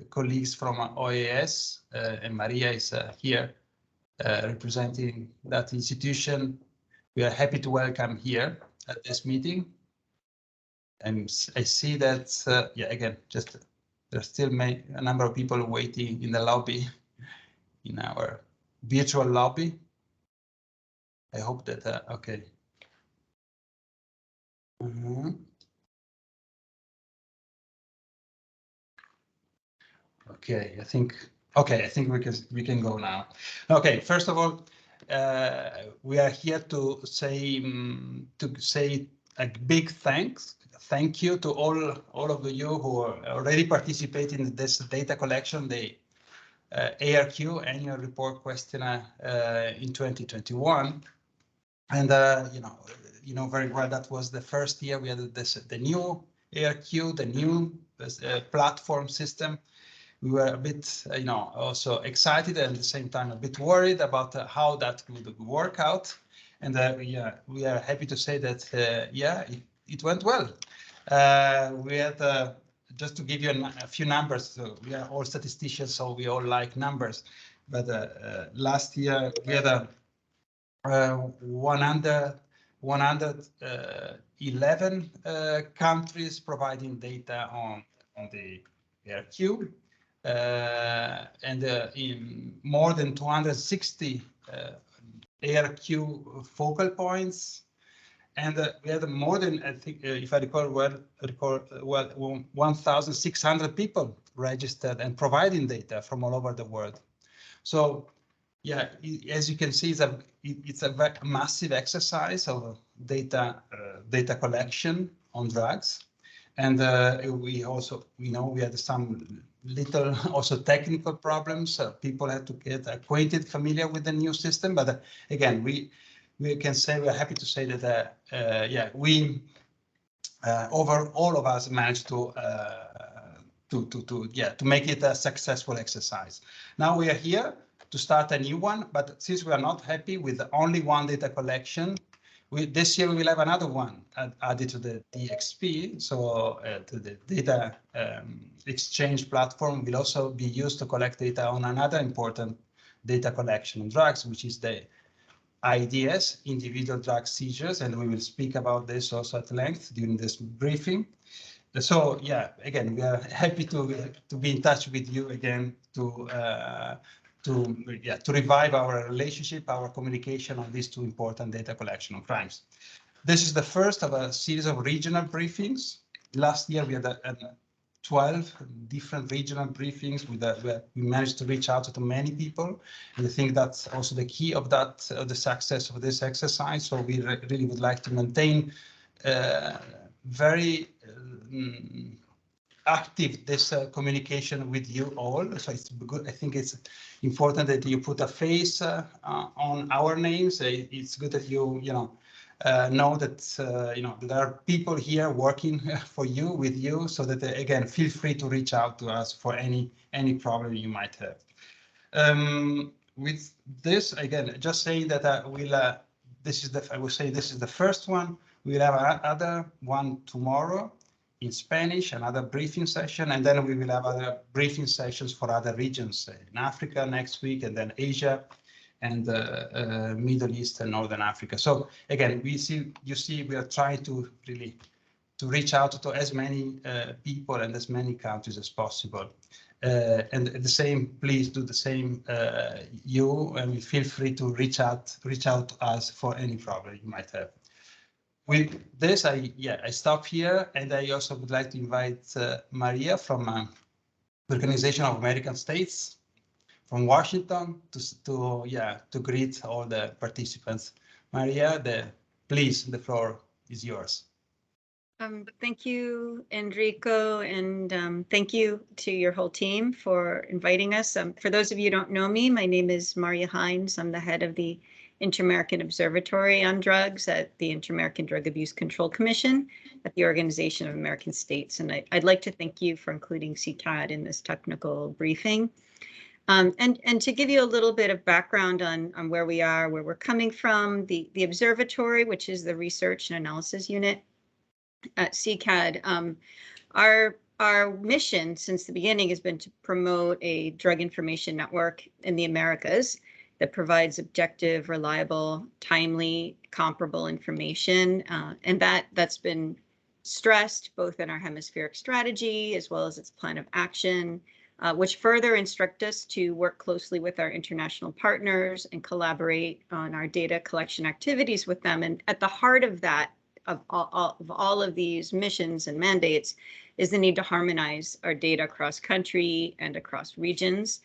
colleagues from OAS, and Maria is here representing that institution. We are happy to welcome here at this meeting. And I see that, yeah, again, just there's still a number of people waiting in the lobby, in our virtual lobby. I hope that, okay. Okay, I think we can go now. Okay, first of all, we are here to say a big thank you to all of you who are already participating in this data collection, the ARQ annual report questionnaire in 2021. And you know very well that was the first year we had the new ARQ, the new platform system. We were a bit, also excited and at the same time a bit worried about how that would work out. And we are happy to say that, it went well. We had, just to give you a few numbers, so we are all statisticians, so we all like numbers. But last year we had 111 countries providing data on the ARQ. And in more than 260 ARQ focal points, and we had more than, I think, if I recall well, 1,600 people registered and providing data from all over the world. So, yeah, as you can see, it's a massive exercise of data collection on drugs. And we know we had some little also technical problems. People had to get acquainted, familiar with the new system. But again, we can say we're happy to say that we over all of us managed to make it a successful exercise. Now we are here to start a new one, but since we are not happy with only one data collection, this year we will have another one added to the DXP. So to the data exchange platform will also be used to collect data on another important data collection on drugs, which is the IDS, individual drug seizures, and we will speak about this also at length during this briefing. So yeah, again, we are happy to be in touch with you again to revive our relationship, our communication on these two important data collection of crimes. This is the first of a series of regional briefings. Last year we had 12 different regional briefings where we managed to reach out to many people. And I think that's also the key of that, the success of this exercise. So we really would like to maintain very active this communication with you all. So it's good. I think it's important that you put a face on our names. It's good that you know that that there are people here working for you, with you, so that again, feel free to reach out to us for any problem you might have. With this, again, just saying that I will say this is the first one. We'll have another one tomorrow in Spanish, another briefing session, and then we will have other briefing sessions for other regions in Africa next week, and then Asia and Middle East and Northern Africa. So again, you see, we are trying to really reach out to as many people and as many countries as possible. And the same, please do the same, and feel free to reach out to us for any problem you might have. With this, I stop here, and I also would like to invite Maria from the Organization of American States from Washington to greet all the participants. Maria, please, the floor is yours. Thank you, Enrico, and thank you to your whole team for inviting us. For those of you who don't know me, my name is Maria Hines. I'm the head of the Inter-American Observatory on Drugs at the Inter-American Drug Abuse Control Commission at the Organization of American States. And I'd like to thank you for including CCAD in this technical briefing. And to give you a little bit of background on where we are, where we're coming from, the observatory, which is the Research and Analysis Unit at CCAD, Our mission since the beginning has been to promote a drug information network in the Americas that provides objective, reliable, timely, comparable information. And that's been stressed both in our hemispheric strategy as well as its plan of action, which further instruct us to work closely with our international partners and collaborate on our data collection activities with them. And at the heart of that, of all of these missions and mandates, is the need to harmonize our data across country and across regions.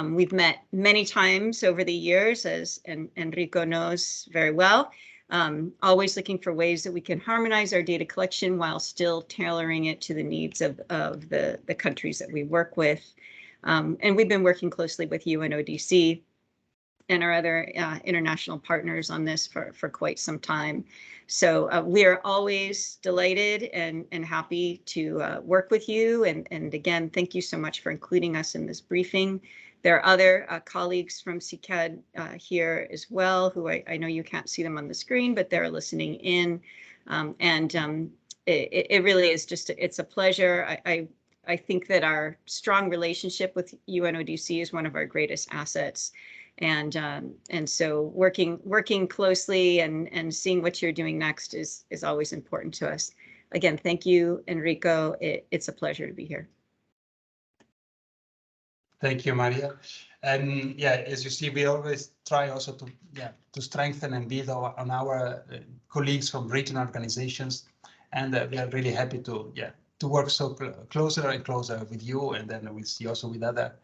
We've met many times over the years, as Enrico knows very well, always looking for ways that we can harmonize our data collection while still tailoring it to the needs of the countries that we work with. And we've been working closely with UNODC and our other international partners on this for quite some time. So we are always delighted and happy to work with you. And again, thank you so much for including us in this briefing. There are other colleagues from CCAD here as well, who I know you can't see them on the screen, but they're listening in. It really is just, it's a pleasure. I think that our strong relationship with UNODC is one of our greatest assets. And so working closely and seeing what you're doing next is always important to us. Again, thank you, Enrico. It's a pleasure to be here. Thank you, Maria. And yeah, as you see, we always try also to strengthen and build on our colleagues from regional organizations, and we are really happy to work so closer and closer with you, and then we'll see also with other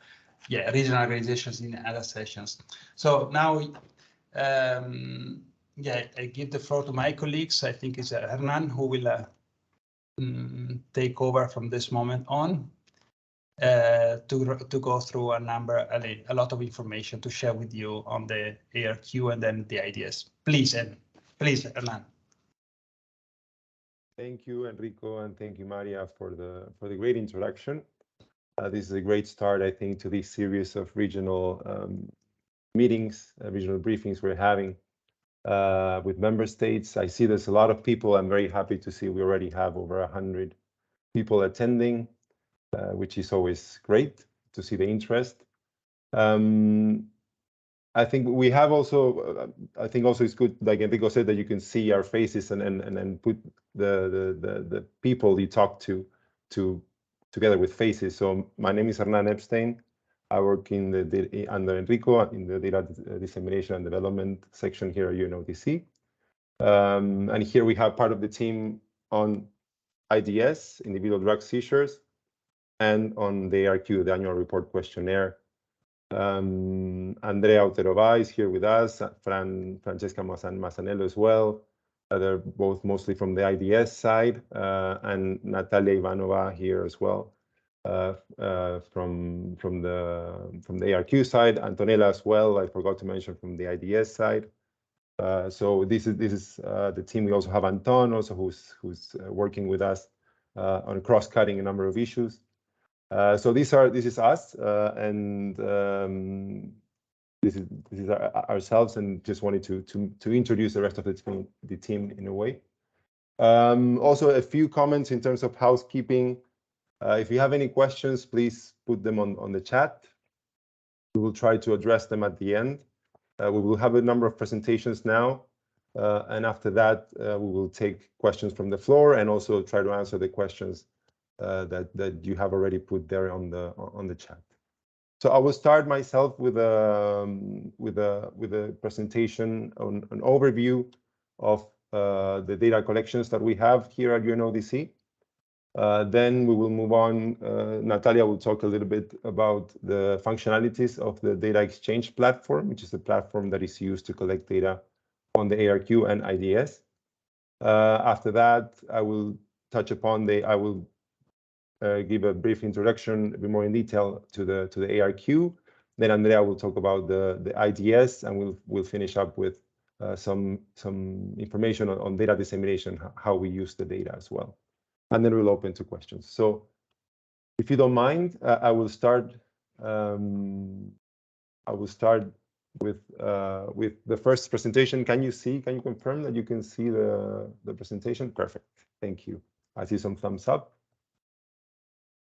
regional organizations in other sessions. So now, I give the floor to my colleagues. I think it's Hernan who will take over from this moment on to go through a lot of information to share with you on the ARQ and then the IDS. Please, Hernan. Thank you, Enrico, and thank you, Maria, for the great introduction. This is a great start, I think, to this series of regional meetings, regional briefings we're having with member states. I see there's a lot of people. I'm very happy to see we already have over 100 people attending, which is always great to see the interest. I think we have also, I think also it's good, like Enrico said, that you can see our faces and put the people you talk to together with faces. So my name is Hernan Epstein. I work under Enrico in the data dissemination and development section here at UNODC. And here we have part of the team on IDS, individual drug seizures, and on the ARQ, the annual report questionnaire. Andrea Otero is here with us, Francesca Masanello as well. They're both mostly from the IDS side, and Natalia Ivanova here as well from the ARQ side. Antonella as well, I forgot to mention, from the IDS side. So this is the team. We also have Anton also who's working with us on cross-cutting a number of issues. So this is us, and this is ourselves, and just wanted to introduce the rest of the team in a way. Also, a few comments in terms of housekeeping. If you have any questions, please put them on the chat. We will try to address them at the end. We will have a number of presentations now, and after that, we will take questions from the floor and also try to answer the questions that you have already put there on the chat. So I will start myself with a presentation on an overview of the data collections that we have here at UNODC. Then we will move on. Natalia will talk a little bit about the functionalities of the data exchange platform, which is a platform that is used to collect data on the ARQ and IDS. After that, I will touch upon I will give a brief introduction, a bit more in detail to the ARQ. Then Andrea will talk about the IDS, and we'll finish up with some information on data dissemination, how we use the data as well. And then we'll open to questions. So if you don't mind, I will start with the first presentation. Can you confirm that you can see the presentation? Perfect. Thank you. I see some thumbs up.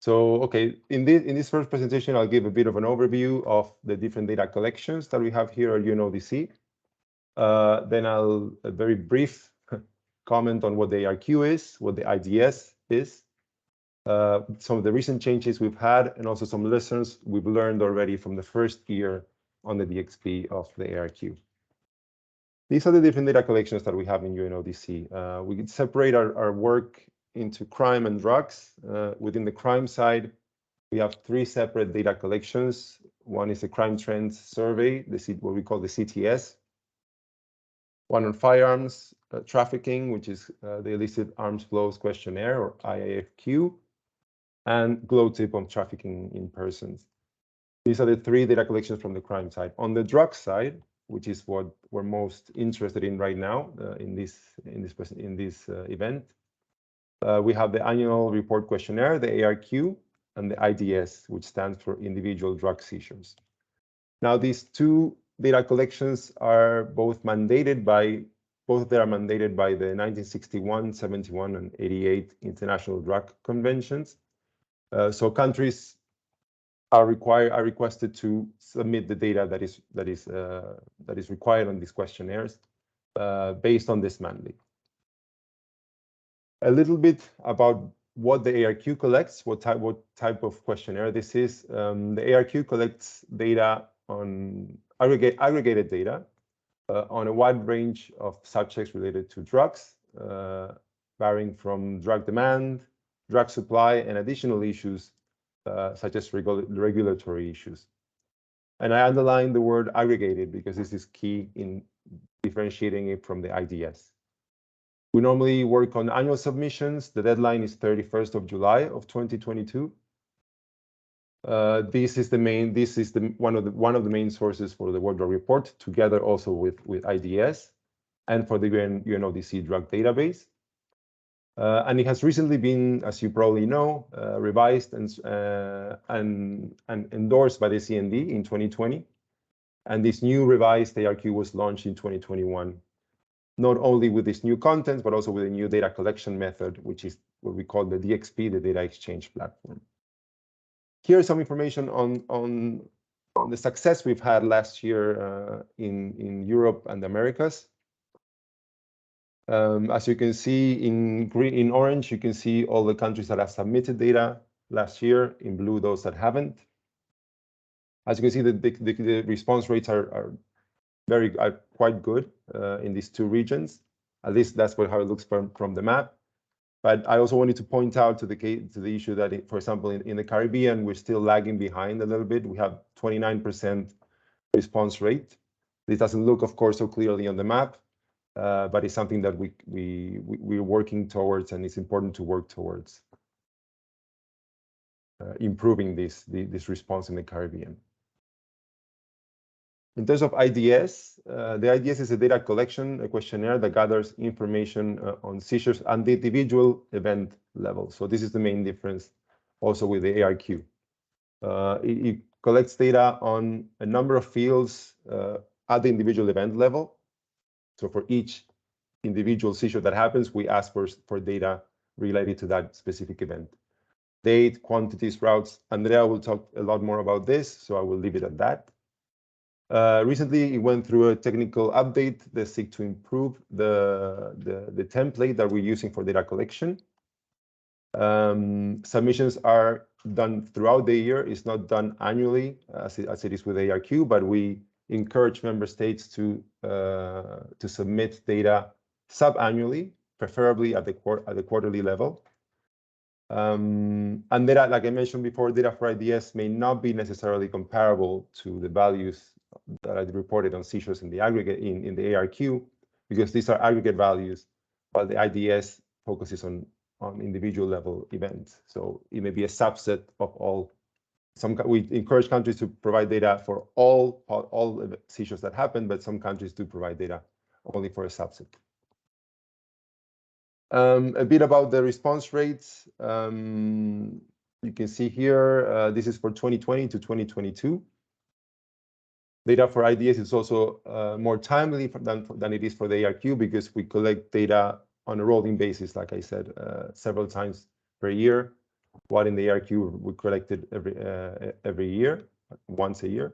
So, okay, in this first presentation, I'll give a bit of an overview of the different data collections that we have here at UNODC. Then I'll a very brief comment on what the ARQ is, what the IDS is, some of the recent changes we've had, and also some lessons we've learned already from the first year on the DXP of the ARQ. These are the different data collections that we have in UNODC. We can separate our work into crime and drugs. Within the crime side, we have 3 separate data collections. One is the crime trends survey, what we call the CTS. One on firearms trafficking, which is the illicit arms flows questionnaire, or IAFQ, and GLOW-TIP on trafficking in persons. These are the 3 data collections from the crime side. On the drug side, which is what we're most interested in right now in this event, we have the annual report questionnaire, the ARQ, and the IDS, which stands for individual drug seizures. Now, these 2 data collections are both mandated by the 1961, 71, and 88 international drug conventions. So countries are requested to submit the data that is required on these questionnaires based on this mandate. A little bit about what the ARQ collects, what type of questionnaire this is. The ARQ collects data on aggregated data on a wide range of subjects related to drugs, varying from drug demand, drug supply, and additional issues such as regulatory issues. And I underline the word aggregated because this is key in differentiating it from the IDS. We normally work on annual submissions. The deadline is 31st of July of 2022. This is one of the main sources for the World Drug Report, together also with IDS and for the UNODC drug database. And it has recently been, as you probably know, revised and endorsed by the CND in 2020. And this new revised ARQ was launched in 2021, not only with this new content, but also with a new data collection method, which is what we call the DXP, the Data Exchange Platform. Here's some information on the success we've had last year in Europe and the Americas. As you can see in orange, you can see all the countries that have submitted data last year. In blue, those that haven't. As you can see, the response rates are quite good in these 2 regions. At least that's how it looks from the map. But I also wanted to point out to the issue that, for example, in the Caribbean, we're still lagging behind a little bit. We have 29% response rate. This doesn't look, of course, so clearly on the map, but it's something that we're working towards, and it's important to work towards improving this response in the Caribbean. In terms of IDS, the IDS is a data collection, a questionnaire that gathers information on seizures at the individual event level. So this is the main difference also with the ARQ. It collects data on a number of fields at the individual event level. So for each individual seizure that happens, we ask for data related to that specific event. Date, quantities, routes. Andrea will talk a lot more about this, so I will leave it at that. Recently, it went through a technical update that seeks to improve the template that we're using for data collection. Submissions are done throughout the year. It's not done annually as it is with ARQ, but we encourage member states to submit data sub-annually, preferably at the quarterly level. And data, like I mentioned before, data for IDS may not be necessarily comparable to the values that I reported on seizures in the aggregate in the ARQ, because these are aggregate values, while the IDS focuses on individual level events. So it may be a subset of all. We encourage countries to provide data for all seizures that happen, but some countries do provide data only for a subset. A bit about the response rates. You can see here, this is for 2020 to 2022. Data for IDS is also more timely than it is for the ARQ, because we collect data on a rolling basis, like I said, several times per year. while in the ARQ we collected every year, once a year.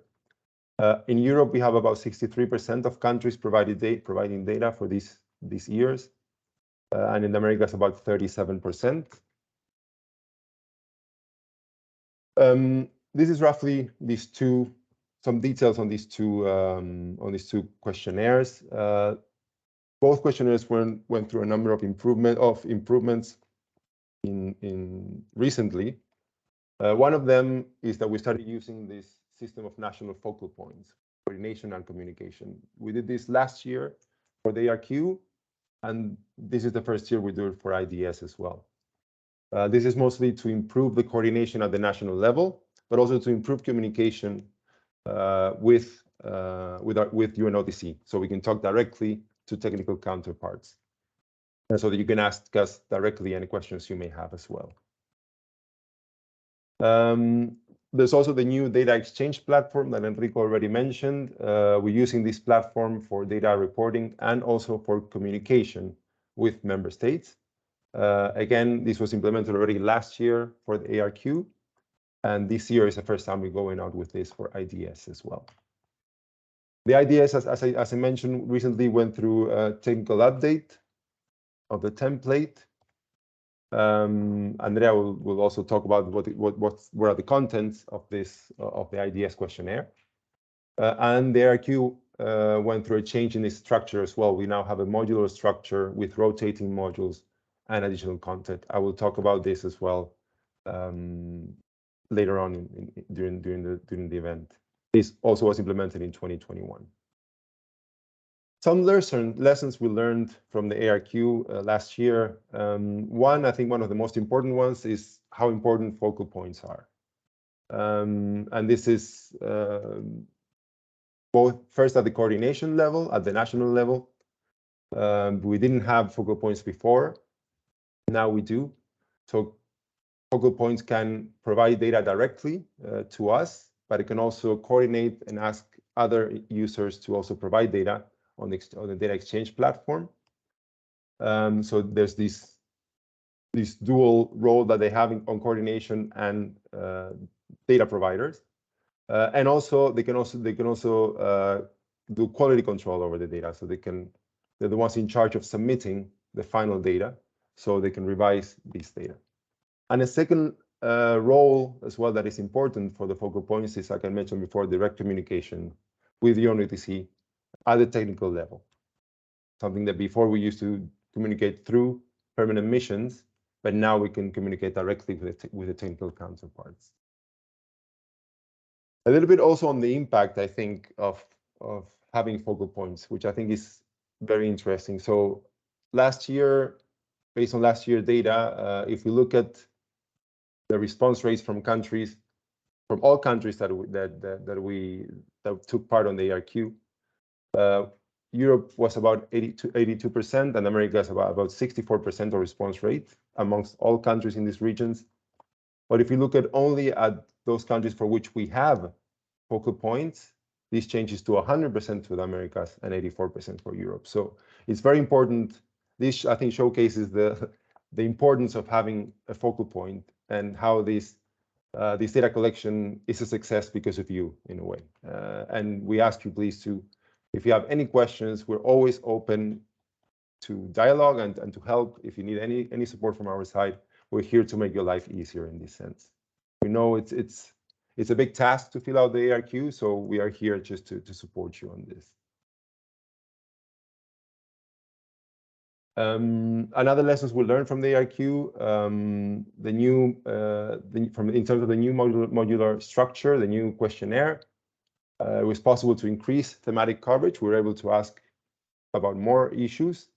In Europe, we have about 63% of countries providing data for these years, and in the Americas about 37%. This is roughly some details on these two questionnaires. Both questionnaires went through a number of improvements recently. One of them is that we started using this system of national focal points, coordination and communication. We did this last year for the ARQ, and this is the first year we do it for IDS as well. This is mostly to improve the coordination at the national level, but also to improve communication with UNODC, so we can talk directly to technical counterparts, and so that you can ask us directly any questions you may have as well. There's also the new data exchange platform that Enrico already mentioned. We're using this platform for data reporting and also for communication with member states. Again, this was implemented already last year for the ARQ, and this year is the first time we're going out with this for IDS as well. The IDS, as I mentioned, recently went through a technical update of the template. Andrea will also talk about what are the contents of the IDS questionnaire. And the ARQ went through a change in its structure as well. We now have a modular structure with rotating modules and additional content. I will talk about this as well later on during the event. This also was implemented in 2021. Some lessons we learned from the ARQ last year. I think one of the most important ones is how important focal points are. And this is both first at the coordination level, at the national level. We didn't have focal points before. Now we do. So focal points can provide data directly to us, but it can also coordinate and ask other users to also provide data on the data exchange platform. So there's this dual role that they have on coordination and data providers, and also they can also do quality control over the data. So they're the ones in charge of submitting the final data, so they can revise these data. And a second role as well that is important for the focal points is, like I mentioned before, direct communication with the UNODC at the technical level. Something that before we used to communicate through permanent missions, but now we can communicate directly with the technical counterparts. A little bit also on the impact, I think, of having focal points, which I think is very interesting. So last year, based on last year's data, if we look at the response rates from all countries that took part on the ARQ, Europe was about 82%, and America is about 64% of response rate amongst all countries in these regions. But if you look only at those countries for which we have focal points, this changes to 100% for the Americas and 84% for Europe. So it's very important. This, I think, showcases the importance of having a focal point and how this data collection is a success because of you, in a way. And we ask you, please, if you have any questions, we're always open to dialogue and to help. If you need any support from our side, we're here to make your life easier in this sense. We know it's a big task to fill out the ARQ, so we are here just to support you on this. Another lessons we learned from the ARQ, in terms of the new modular structure, the new questionnaire, it was possible to increase thematic coverage. We were able to ask about more issues,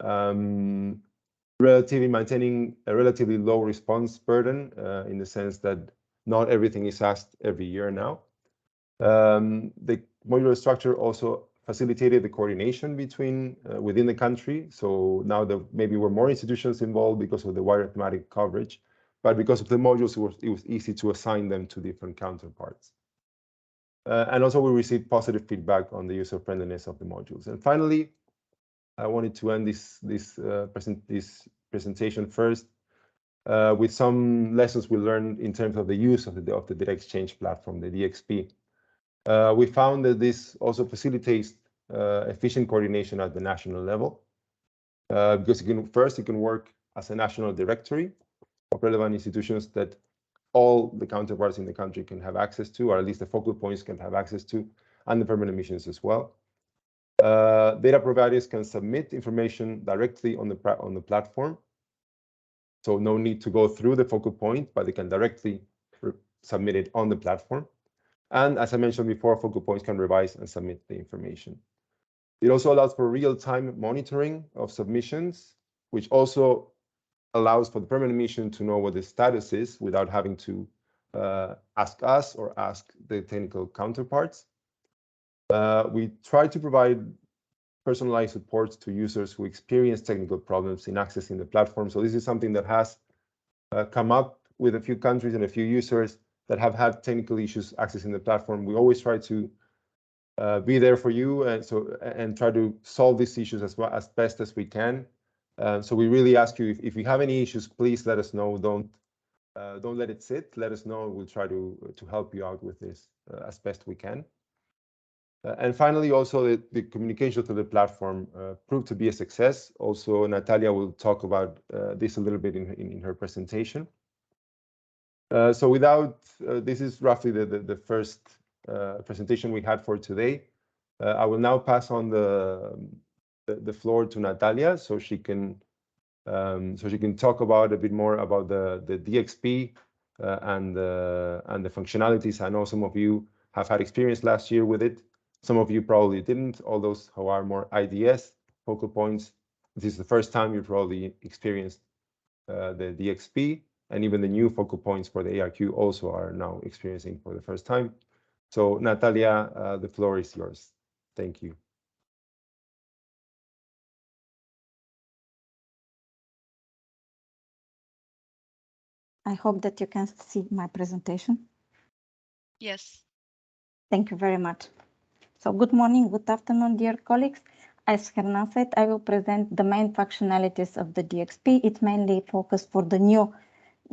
maintaining a relatively low response burden, in the sense that not everything is asked every year now. The modular structure also facilitated the coordination within the country. So now maybe were more institutions involved because of the wider thematic coverage, but because of the modules, it was easy to assign them to different counterparts. And also we received positive feedback on the user friendliness of the modules. And finally, I wanted to end this presentation first with some lessons we learned in terms of the use of the data exchange platform, the DXP. We found that this also facilitates efficient coordination at the national level, because it can work as a national directory of relevant institutions that all the counterparts in the country can have access to, or at least the focal points can have access to, and the permanent missions as well. Data providers can submit information directly on the platform, so no need to go through the focal point, but they can directly submit it on the platform. And as I mentioned before, focal points can revise and submit the information. It also allows for real-time monitoring of submissions, which also allows for the permanent mission to know what the status is without having to ask us or ask the technical counterparts. We try to provide personalized support to users who experience technical problems in accessing the platform. So this is something that has come up with a few countries and a few users that have had technical issues accessing the platform. We always try to be there for you and try to solve these issues as best as we can. So we really ask you, if you have any issues, please let us know. Don't let it sit. Let us know. We'll try to help you out with this as best we can. And finally, also the communication through the platform proved to be a success. Also, Natalia will talk about this a little bit in her presentation. So this is roughly the first presentation we had for today. I will now pass on the floor to Natalia so she can talk about a bit more about the DXP and the functionalities. I know some of you have had experience last year with it. Some of you probably didn't. All those who are more IDS focal points, this is the first time you probably experienced the DXP, and even the new focal points for the ARQ also are now experiencing for the first time. So Natalia, the floor is yours. Thank you. I hope that you can see my presentation. Yes. Thank you very much. So good morning, good afternoon, dear colleagues. As Hernan said, I will present the main functionalities of the DXP. It's mainly focused for the new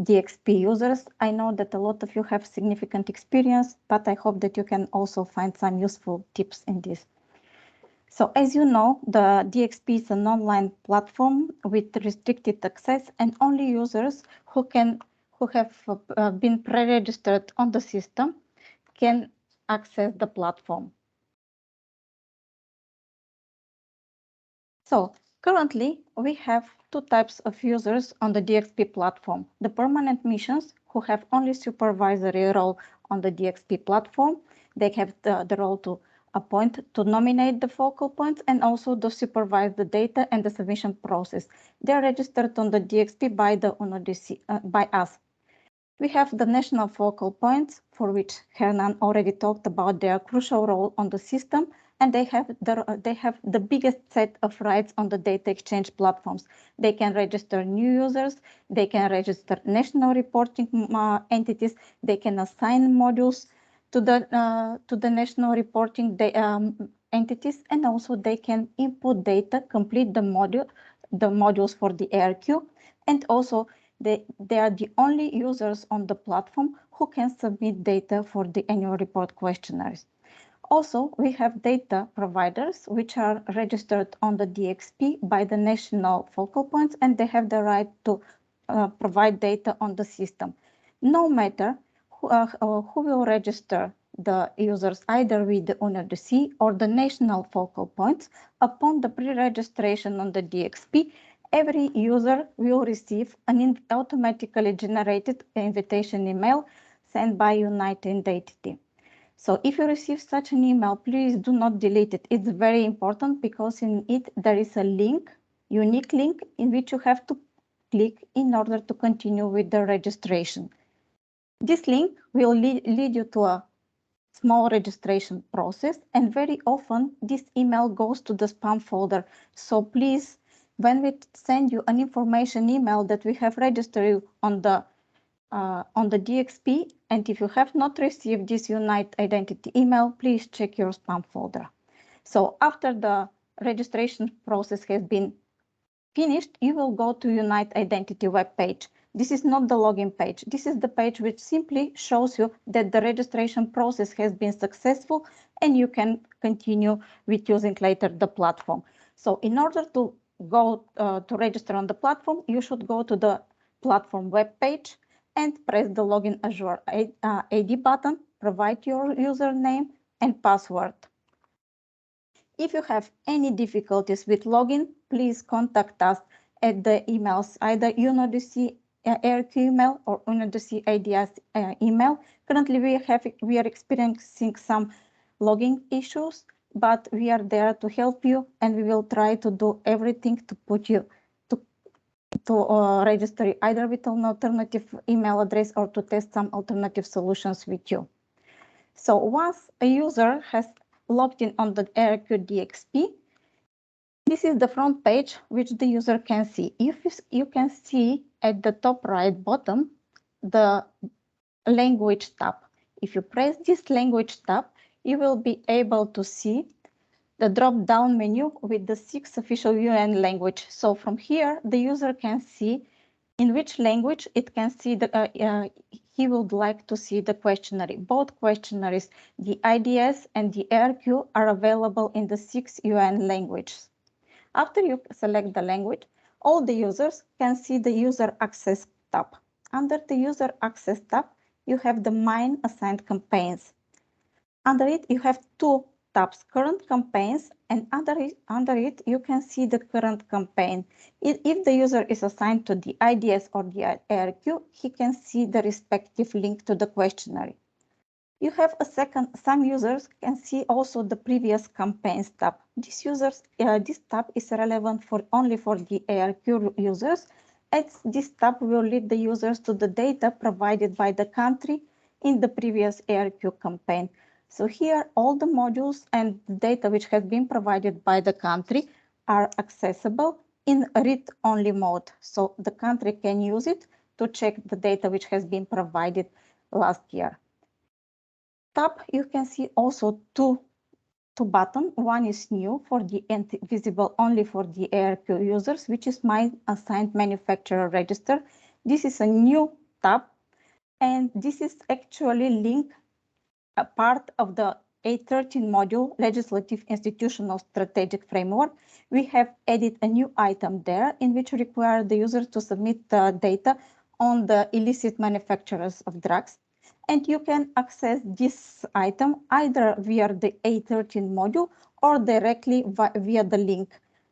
DXP users. I know that a lot of you have significant experience, but I hope that you can also find some useful tips in this. So as you know, the DXP is an online platform with restricted access, and only users who have been pre-registered on the system can access the platform. So currently, we have two types of users on the DXP platform. The permanent missions, who have only supervisory role on the DXP platform. They have the role to appoint, to nominate the focal points, and also to supervise the data and the submission process. They are registered on the DXP by the UNODC, by us. We have the national focal points, for which Hernan already talked about their crucial role on the system, and they have the biggest set of rights on the data exchange platforms. They can register new users, they can register national reporting entities, they can assign modules to the national reporting entities, and also they can input data, complete the modules for the ARQ, and also they are the only users on the platform who can submit data for the annual report questionnaires. Also, we have data providers which are registered on the DXP by the national focal points, and they have the right to provide data on the system. No matter who will register the users, either with the UNODC or the national focal points, upon the pre-registration on the DXP, every user will receive an automatically generated invitation email sent by Unite Identity. So if you receive such an email, please do not delete it. It's very important because in it there is a link, unique link, in which you have to click in order to continue with the registration. This link will lead you to a small registration process, and very often this email goes to the spam folder. So please, when we send you an information email that we have registered you on the DXP, and if you have not received this Unite Identity email, please check your spam folder. So after the registration process has been finished, you will go to Unite Identity webpage. This is not the login page. This is the page which simply shows you that the registration process has been successful and you can continue with using later the platform. So in order to go to register on the platform, you should go to the platform web page and press the Login Azure AD button, provide your username and password. If you have any difficulties with login, please contact us at the emails, either UNODC ARQ email or UNODC ADS email. Currently, we are experiencing some login issues, but we are there to help you, and we will try to do everything to put you to register either with an alternative email address or to test some alternative solutions with you. So once a user has logged in on the ARQ DXP, this is the front page which the user can see. You can see at the top right bottom the language tab. If you press this language tab, you will be able to see the drop-down menu with the 6 official UN language. So from here, the user can see in which language it can see he would like to see the questionnaire. Both questionnaires, the IDS and the ARQ, are available in the 6 UN languages. After you select the language, all the users can see the User Access tab. Under the User Access tab, you have the Mine Assigned Campaigns. Under it, you have 2 tabs, Current Campaigns, and under it, you can see the current campaign. If the user is assigned to the IDS or the ARQ, he can see the respective link to the questionnaire. You have some users can see also the previous campaigns tab. This tab is relevant only for the ARQ users, as this tab will lead the users to the data provided by the country in the previous ARQ campaign. So here, all the modules and the data which has been provided by the country are accessible in read-only mode. So the country can use it to check the data which has been provided last year. Tab, you can see also two buttons. One is new for the visible only for the ARQ users, which is My Assigned Manufacturer Register. This is a new tab, and this is actually linked a part of the A13 module, Legislative Institutional Strategic Framework. We have added a new item there in which require the user to submit the data on the illicit manufacturers of drugs. And you can access this item either via the A13 module or directly via the link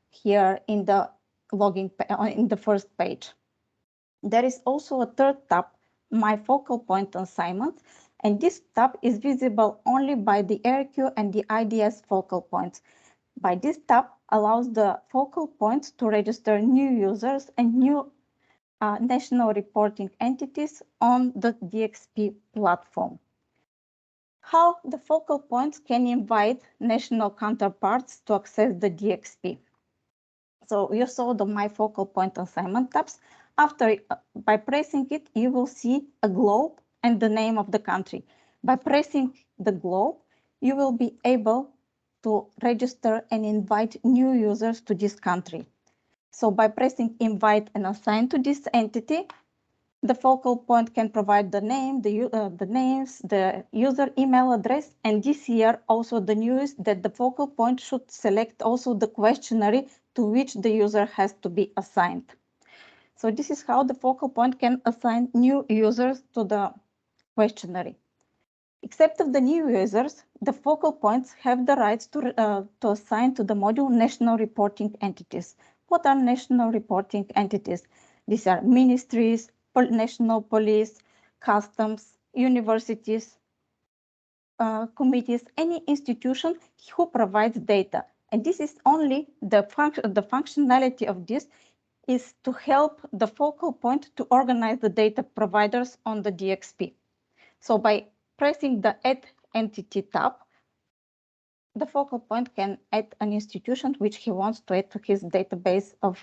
here in the login in the first page. There is also a third tab, My Focal Point Assignments, and this tab is visible only by the ARQ and the IDS focal points. By this tab allows the focal points to register new users and new national reporting entities on the DXP platform. How the focal points can invite national counterparts to access the DXP. So you saw the My Focal Point Assignment tabs. By pressing it, you will see a globe and the name of the country. By pressing the globe, you will be able to register and invite new users to this country. So by pressing invite and assign to this entity, the focal point can provide the name, the names, the user email address, and this year also the news that the focal point should select also the questionnaire to which the user has to be assigned. So this is how the focal point can assign new users to the questionnaire. Except of the new users, the focal points have the rights to assign to the module national reporting entities. What are national reporting entities? These are ministries, national police, customs, universities, committees, any institution who provides data. And this is only the functionality of this is to help the focal point to organize the data providers on the DXP. So by pressing the Add Entity tab, the focal point can add an institution which he wants to add to his database of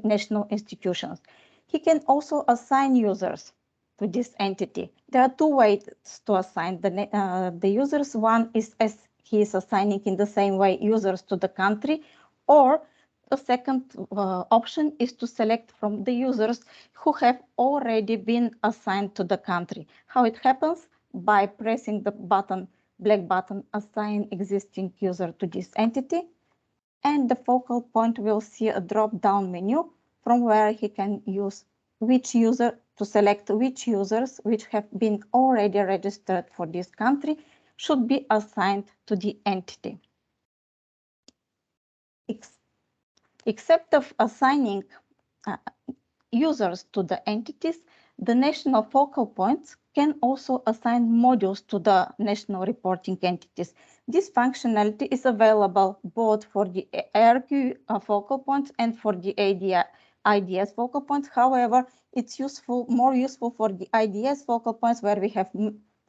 national institutions. He can also assign users to this entity. There are 2 ways to assign the users. One is as he is assigning in the same way users to the country, or the second option is to select from the users who have already been assigned to the country. How it happens? By pressing the button, black button, assign existing user to this entity. And the focal point will see a drop-down menu from where he can use which user to select which users which have been already registered for this country should be assigned to the entity. Except of assigning users to the entities, the national focal points can also assign modules to the national reporting entities. This functionality is available both for the ARQ focal points and for the IDS focal points. However, it's more useful for the IDS focal points where we have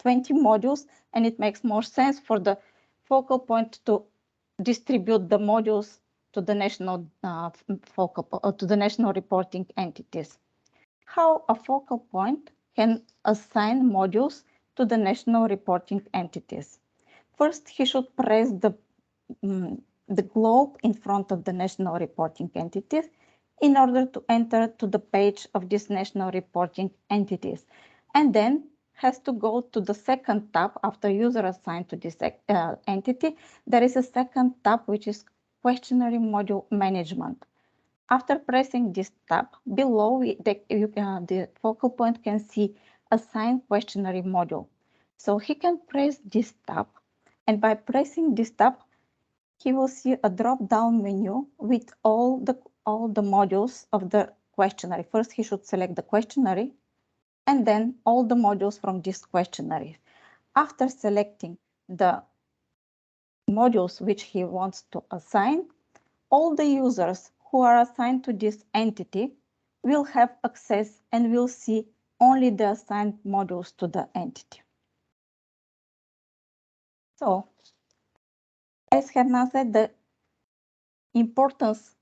20 modules, and it makes more sense for the focal point to distribute the modules to the national to the national reporting entities. How a focal point can assign modules to the national reporting entities. First, he should press the globe in front of the national reporting entities in order to enter to the page of these national reporting entities, and then has to go to the second tab after user assigned to this entity. There is a second tab which is questionnaire module management. After pressing this tab, below the focal point can see assign questionnaire module. So he can press this tab, and by pressing this tab, he will see a drop-down menu with all the modules of the questionnaire. First, he should select the questionnaire, and then all the modules from this questionnaire. After selecting the modules which he wants to assign, all the users who are assigned to this entity will have access and will see only the assigned modules to the entity. So, as Hernan said, the importance,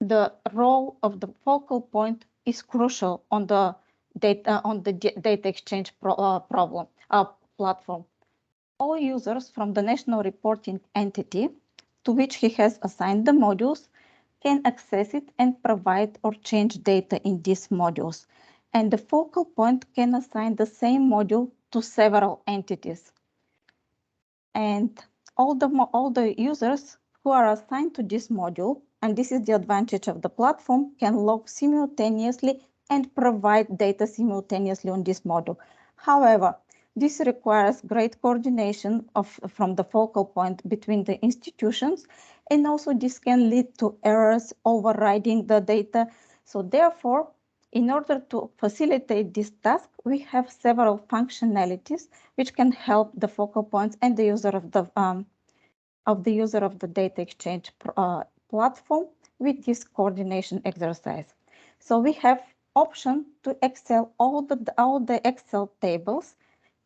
the role of the focal point is crucial on the data exchange platform. All users from the national reporting entity to which he has assigned the modules can access it and provide or change data in these modules. And the focal point can assign the same module to several entities. And all the users who are assigned to this module, and this is the advantage of the platform, can log simultaneously and provide data simultaneously on this module. However, this requires great coordination from the focal point between the institutions, and also this can lead to errors overriding the data. So therefore, in order to facilitate this task, we have several functionalities which can help the focal points and the user of the data exchange platform with this coordination exercise. So we have option to Excel all the Excel tables,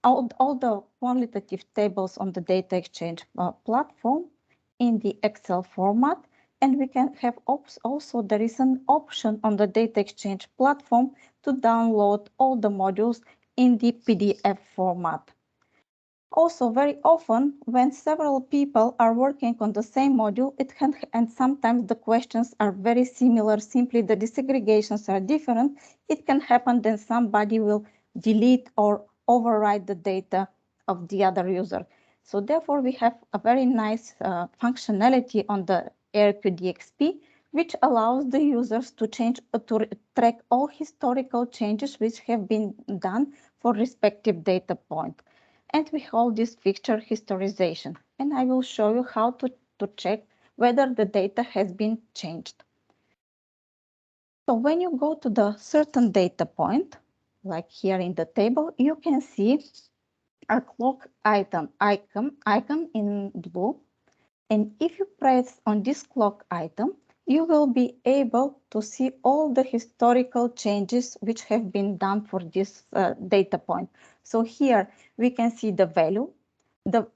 all the quantitative tables on the data exchange platform in the Excel format. And we can have also, there is an option on the data exchange platform to download all the modules in the PDF format. Also, very often, when several people are working on the same module, and sometimes the questions are very similar, simply the disaggregations are different, it can happen that somebody will delete or override the data of the other user. So therefore, we have a very nice functionality on the ARQ DXP, which allows the users to track all historical changes which have been done for respective data point. And we call this feature historization. And I will show you how to check whether the data has been changed. So when you go to the certain data point, like here in the table, you can see a clock icon in blue. And if you press on this clock item, you will be able to see all the historical changes which have been done for this data point. So here we can see the value, the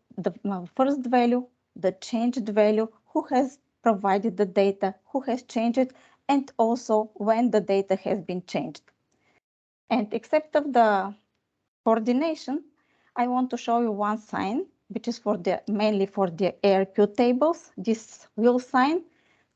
first value, the changed value, who has provided the data, who has changed it, and also when the data has been changed. And except of the coordination, I want to show you one sign, which is mainly for the ARQ tables, this will sign.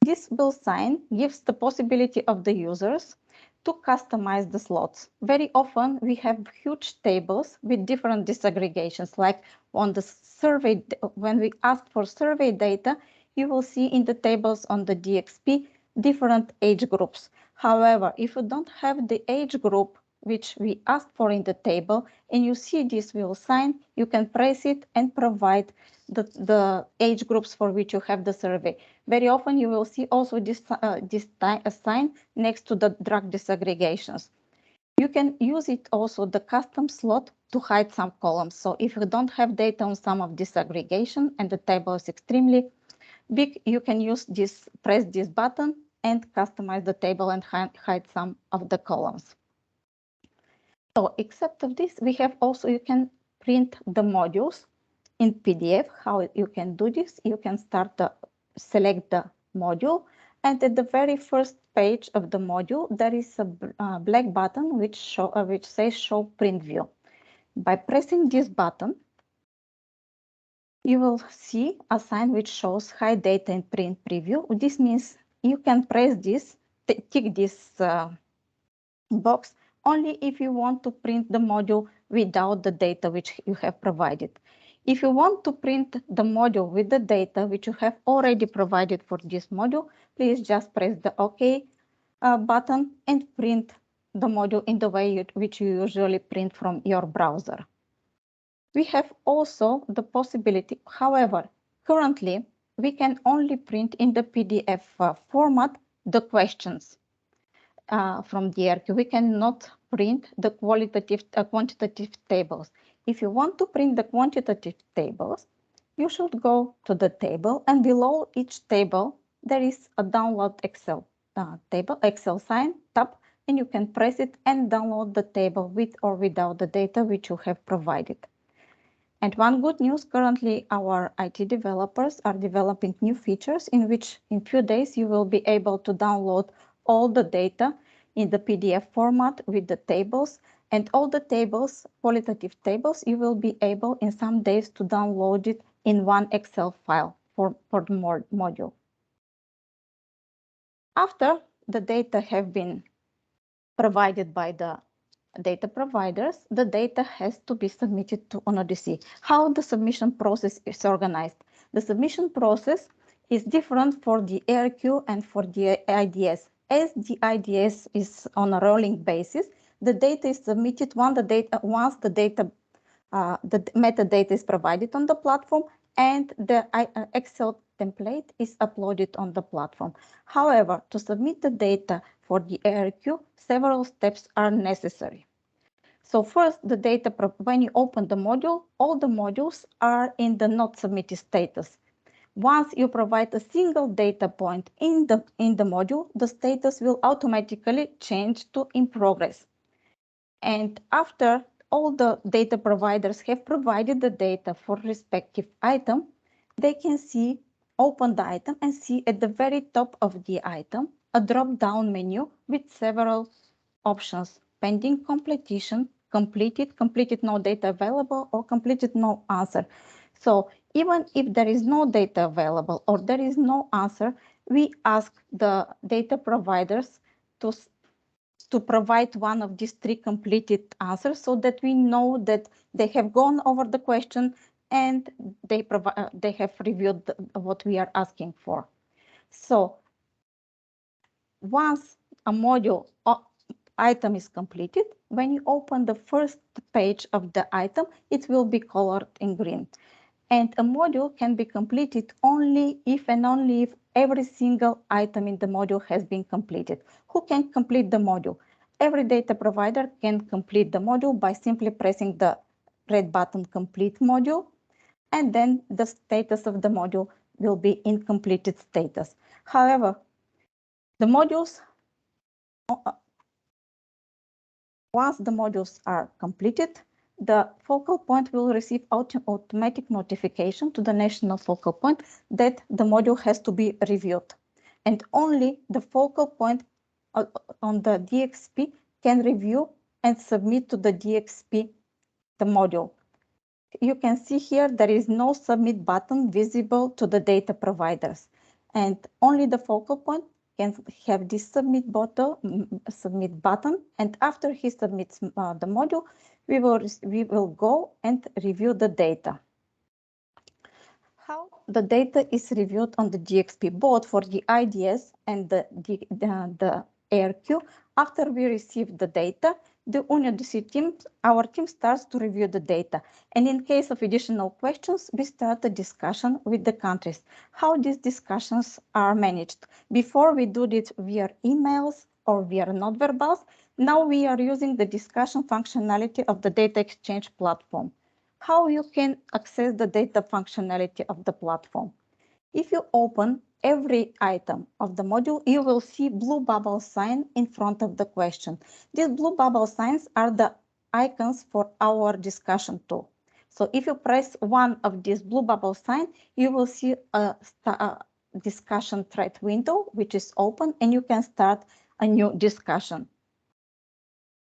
This build sign gives the possibility of the users to customize the slots. Very often we have huge tables with different disaggregations, like on the survey, when we ask for survey data, you will see in the tables on the DXP different age groups. However, if you don't have the age group which we asked for in the table, and you see this wheel sign, you can press it and provide the age groups for which you have the survey. Very often you will see also this sign next to the drug disaggregations. You can use it also, the custom slot, to hide some columns. So if you don't have data on some of this aggregation and the table is extremely big, you can use this, press this button and customize the table and hide some of the columns. So except of this, we have also, you can print the modules in PDF. How you can do this? You can select the module, and at the very first page of the module, there is a black button which says Show Print View. By pressing this button, you will see a sign which shows Hide Data in Print Preview. This means you can press this, tick this box only if you want to print the module without the data which you have provided. If you want to print the module with the data which you have already provided for this module, please just press the OK button and print the module in the way which you usually print from your browser. We have also the possibility, however, currently we can only print in the PDF format the questions. From the ARQ. We cannot print the quantitative tables. If you want to print the quantitative tables, you should go to the table, and below each table there is a download Excel table, Excel sign, tab, and you can press it and download the table with or without the data which you have provided. And one good news, currently our IT developers are developing new features in which in few days you will be able to download all the data in the PDF format with the tables, and all the tables, qualitative tables, you will be able in some days to download it in one Excel file for the module. After the data have been provided by the data providers, the data has to be submitted to ONODC. How the submission process is organized? The submission process is different for the ARQ and for the IDS. As the IDS is on a rolling basis, the data is submitted once the metadata is provided on the platform and the Excel template is uploaded on the platform. However, to submit the data for the ARQ, several steps are necessary. So first, the data, when you open the module, all the modules are in the not submitted status. Once you provide a single data point in the module, the status will automatically change to in progress. And after all the data providers have provided the data for respective item, they can open the item and see at the very top of the item a drop-down menu with several options: pending completion, completed no data available, or completed no answer. So even if there is no data available or there is no answer, we ask the data providers to provide one of these three completed answers so that we know that they have gone over the question and they have reviewed what we are asking for. So once a module item is completed, when you open the first page of the item, it will be colored in green. And a module can be completed only if and only if every single item in the module has been completed. Who can complete the module? Every data provider can complete the module by simply pressing the red button Complete Module, and then the status of the module will be in completed status. However, the modules, once the modules are completed, the focal point will receive automatic notification to the national focal point that the module has to be reviewed. And only the focal point on the DXP can review and submit to the DXP the module. You can see here there is no submit button visible to the data providers. and only the focal point can have this submit button. And after he submits the module, we will go and review the data. How the data is reviewed on the DXP, both for the IDS and the ARQ. After we receive the data, the UNODC team, our team starts to review the data. And in case of additional questions, we start a discussion with the countries. How these discussions are managed. Before we do it via emails or via nonverbals, now we are using the discussion functionality of the data exchange platform. How you can access the data functionality of the platform. If you open every item of the module, you will see blue bubble sign in front of the question. These blue bubble signs are the icons for our discussion tool. So if you press one of these blue bubble sign, you will see a discussion thread window, which is open, and you can start a new discussion.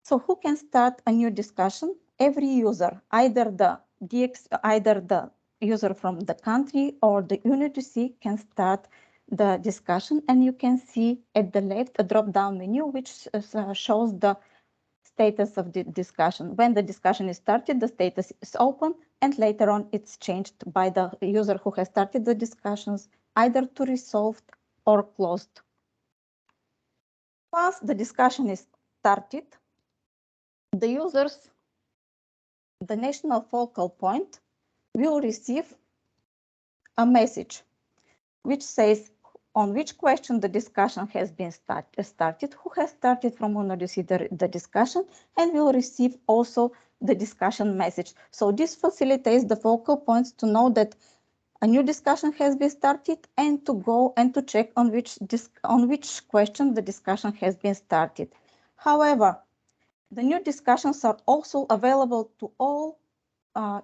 So who can start a new discussion? Every user, either the user from the country or the UNODC can start the discussion, and you can see at the left a drop-down menu which shows the status of the discussion. When the discussion is started, the status is open, and later on it's changed by the user who has started the discussions, either to resolved or closed. Once the discussion is started, the users, the national focal point, will receive a message which says on which question the discussion has been started, who has started from UNODC the discussion, and will receive also the discussion message. So this facilitates the focal points to know that a new discussion has been started and to go and to check on which question the discussion has been started. However, the new discussions are also available to all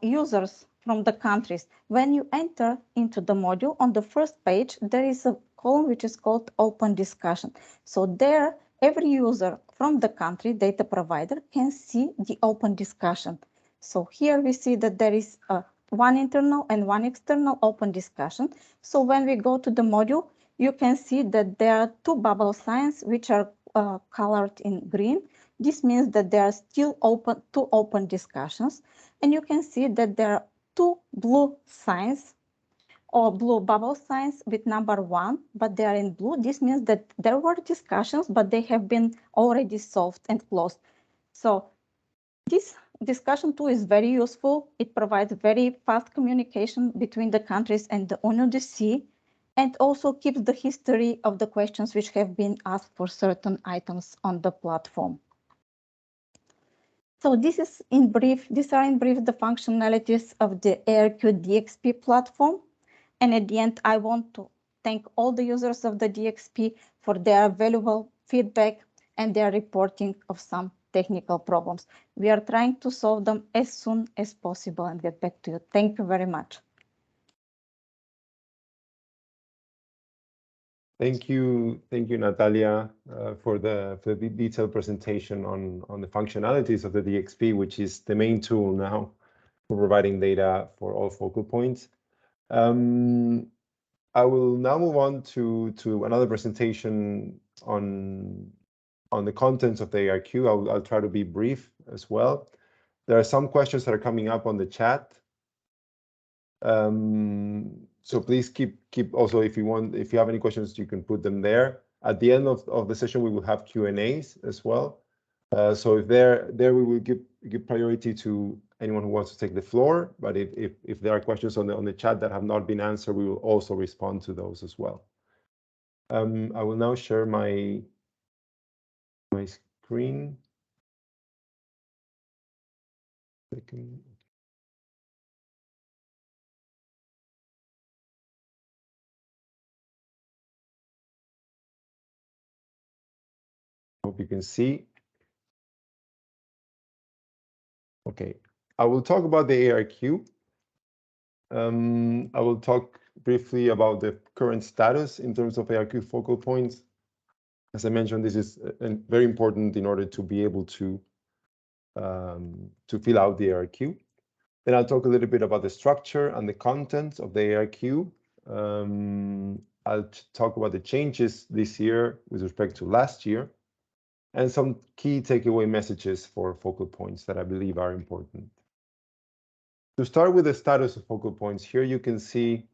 users from the countries. When you enter into the module, on the first page, there is a column which is called Open Discussion. So there, every user from the country data provider can see the open discussion. So here we see that there is one internal and one external open discussion. So when we go to the module, you can see that there are two bubble signs which are colored in green. This means that there are still two open discussions. And you can see that there are two blue signs or blue bubble signs with number 1, but they are in blue. This means that there were discussions, but they have been already solved and closed. So this discussion tool is very useful. It provides very fast communication between the countries and the UNODC, and also keeps the history of the questions which have been asked for certain items on the platform. So this is in brief, these are in brief the functionalities of the ARQ DXP platform. And at the end, I want to thank all the users of the DXP for their valuable feedback and their reporting of some technical problems. We are trying to solve them as soon as possible and get back to you. Thank you very much. Thank you, Natalia, for the detailed presentation on the functionalities of the DXP, which is the main tool now for providing data for all focal points. I will now move on to another presentation on the contents of the ARQ. I'll try to be brief as well. There are some questions that are coming up on the chat. So please keep also, if you have any questions, you can put them there. At the end of the session, we will have Q&As as well. So if there we will give priority to anyone who wants to take the floor. But if there are questions on the chat that have not been answered, we will also respond to those as well. I will now share my screen. Second. Hope you can see. Okay, I will talk about the ARQ. I will talk briefly about the current status in terms of ARQ focal points. As I mentioned, this is very important in order to be able to fill out the ARQ. Then I'll talk a little bit about the structure and the content of the ARQ. I'll talk about the changes this year with respect to last year, and some key takeaway messages for focal points that I believe are important. To start with the status of focal points, here you can see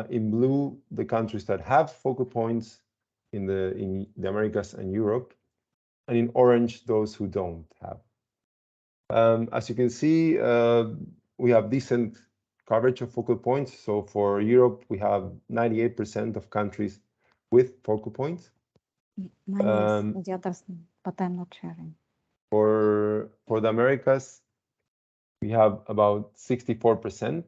in blue the countries that have focal points in the Americas and Europe, and in orange those who don't have. As you can see, we have decent coverage of focal points. So for Europe, we have 98% of countries with focal points. Mine is the others, but I'm not sharing. For the Americas, we have about 64%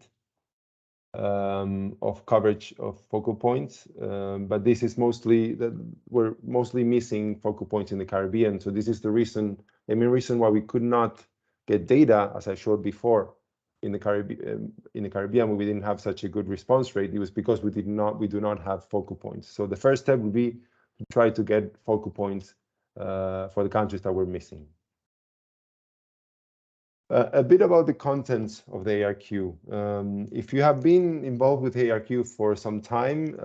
of coverage of focal points, but this is mostly that we're mostly missing focal points in the Caribbean. So this is the main reason why we could not get data, as I showed before, in the Caribbean, we didn't have such a good response rate. It was because we do not have focal points. So the first step would be to try to get focal points for the countries that we're missing. A bit about the contents of the ARQ. If you have been involved with ARQ for some time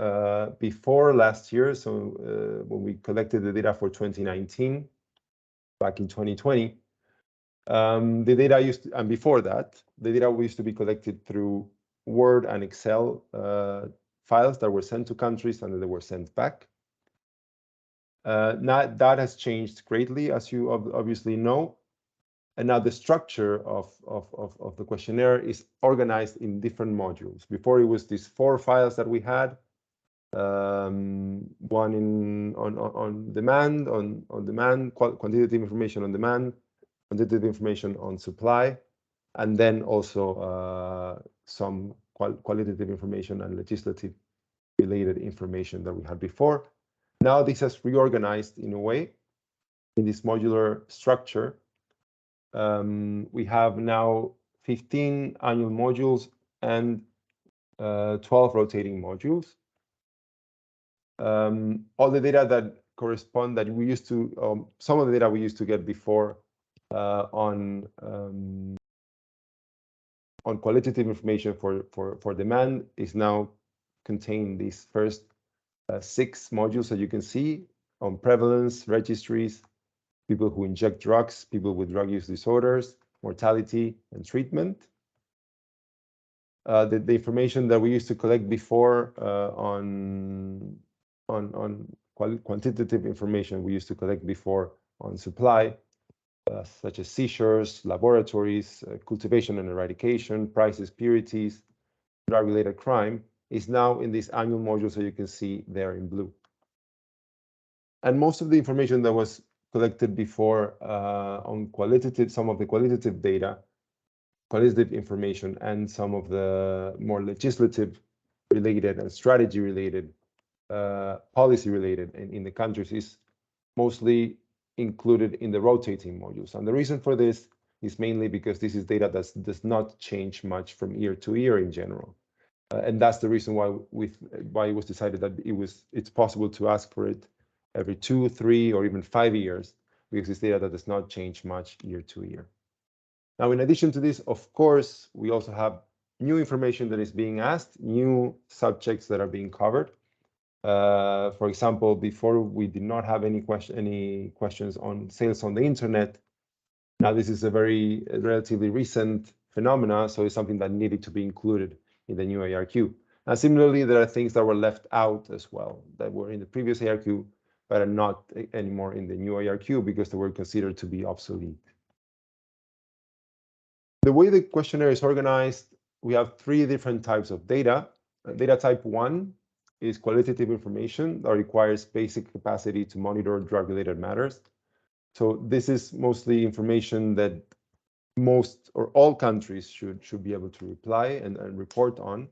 before last year, so when we collected the data for 2019, back in 2020, the data and before that, the data used to be collected through Word and Excel files that were sent to countries and then they were sent back. Now that has changed greatly, as you obviously know. And now the structure of the questionnaire is organized in different modules. Before it was these 4 files that we had, one on demand, quantitative information on demand, quantitative information on supply, and then also some qualitative information and legislative related information that we had before. Now this has reorganized in a way in this modular structure. We have now 15 annual modules and 12 rotating modules. All the data that correspond that we used to, some of the data we used to get before on qualitative information for demand is now contained these first 6 modules that you can see on prevalence, registries, people who inject drugs, people with drug use disorders, mortality, and treatment. The information that we used to collect before on quantitative information we used to collect before on supply, such as seizures, laboratories, cultivation and eradication, prices, purities, drug-related crime, is now in this annual module, so you can see there in blue. And most of the information that was collected before on qualitative, some of the qualitative data, qualitative information, and some of the more legislative related and strategy related, policy related in the countries is mostly included in the rotating modules. And the reason for this is mainly because this is data that does not change much from year to year in general. And that's the reason why it was decided that it's possible to ask for it every 2, 3, or even 5 years, because it's data that does not change much year to year. Now, in addition to this, of course, we also have new information that is being asked, new subjects that are being covered. For example, before we did not have any questions on sales on the internet. Now this is a relatively recent phenomena, so it's something that needed to be included in the new ARQ. And similarly, there are things that were left out as well that were in the previous ARQ, but are not anymore in the new ARQ because they were considered to be obsolete. The way the questionnaire is organized, we have 3 different types of data. Data type 1 is qualitative information that requires basic capacity to monitor drug-related matters. So this is mostly information that most or all countries should be able to reply and report on.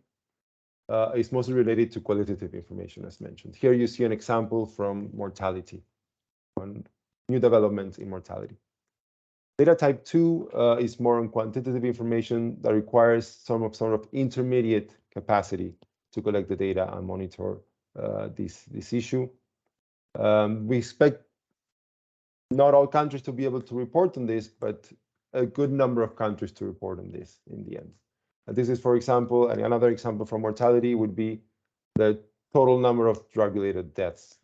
It's mostly related to qualitative information, as mentioned. Here you see an example from mortality, on new developments in mortality. Data type 2 is more on quantitative information that requires some sort of intermediate capacity to collect the data and monitor this issue. We expect not all countries to be able to report on this, but a good number of countries to report on this in the end. And this is, for example, and another example from mortality would be that total number of drug-related deaths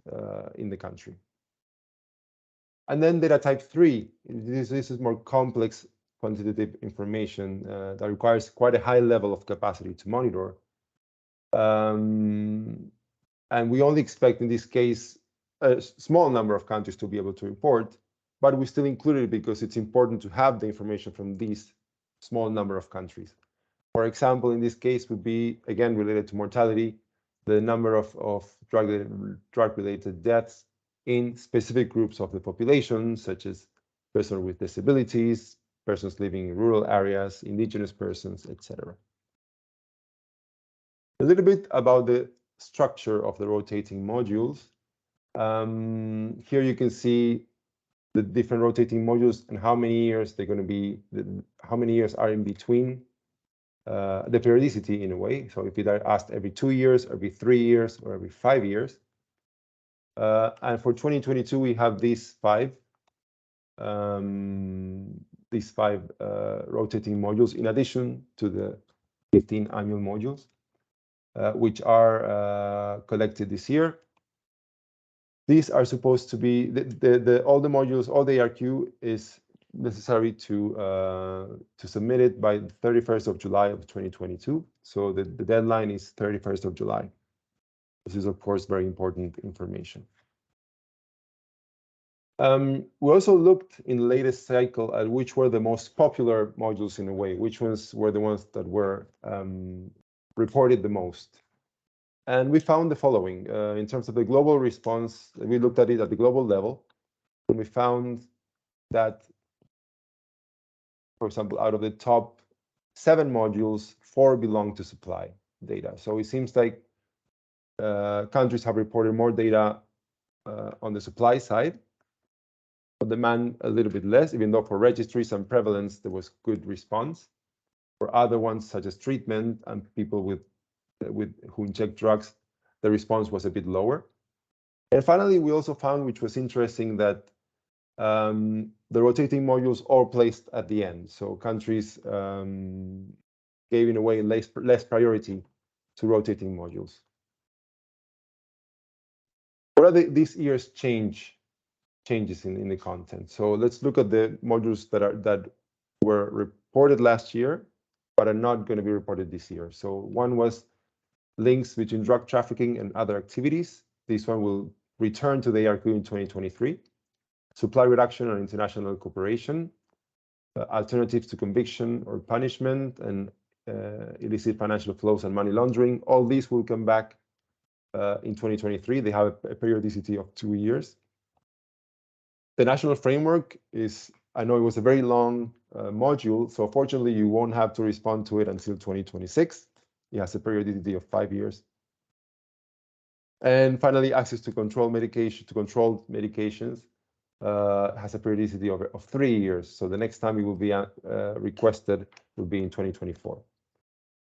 in the country. And then data type 3, this is more complex quantitative information that requires quite a high level of capacity to monitor. And we only expect in this case a small number of countries to be able to report, but we still include it because it's important to have the information from these small number of countries. For example, in this case would be, again, related to mortality, the number of drug-related deaths in specific groups of the population, such as persons with disabilities, persons living in rural areas, indigenous persons, etc. A little bit about the structure of the rotating modules. Here you can see the different rotating modules and how many years they're going to be, how many years are in between, the periodicity in a way. So if you are asked every 2 years, every 3 years, or every 5 years. And for 2022, we have these five rotating modules in addition to the 15 annual modules, which are collected this year. These are supposed to be all the modules, all the ARQ is necessary to submit it by the 31st of July of 2022. So the deadline is 31st of July. This is, of course, very important information. We also looked in the latest cycle at which were the most popular modules in a way, which ones were the ones that were reported the most. And we found the following. In terms of the global response, we looked at it at the global level, and we found that, for example, out of the top 7 modules, 4 belong to supply data. So it seems like countries have reported more data on the supply side, for demand a little bit less, even though for registries and prevalence, there was good response. For other ones, such as treatment and people who inject drugs, the response was a bit lower. And finally, we also found, which was interesting, that the rotating modules all placed at the end. So countries gave in a way less priority to rotating modules. What are this year's changes in the content? So let's look at the modules that were reported last year, but are not going to be reported this year. So one was links between drug trafficking and other activities. This one will return to the ARQ in 2023. Supply reduction and international cooperation, alternatives to conviction or punishment, and illicit financial flows and money laundering. All these will come back in 2023. They have a periodicity of 2 years. The national framework is, I know it was a very long module, so fortunately you won't have to respond to it until 2026. It has a periodicity of 5 years. And finally, access to controlled medications has a periodicity of 3 years. So the next time it will be requested will be in 2024.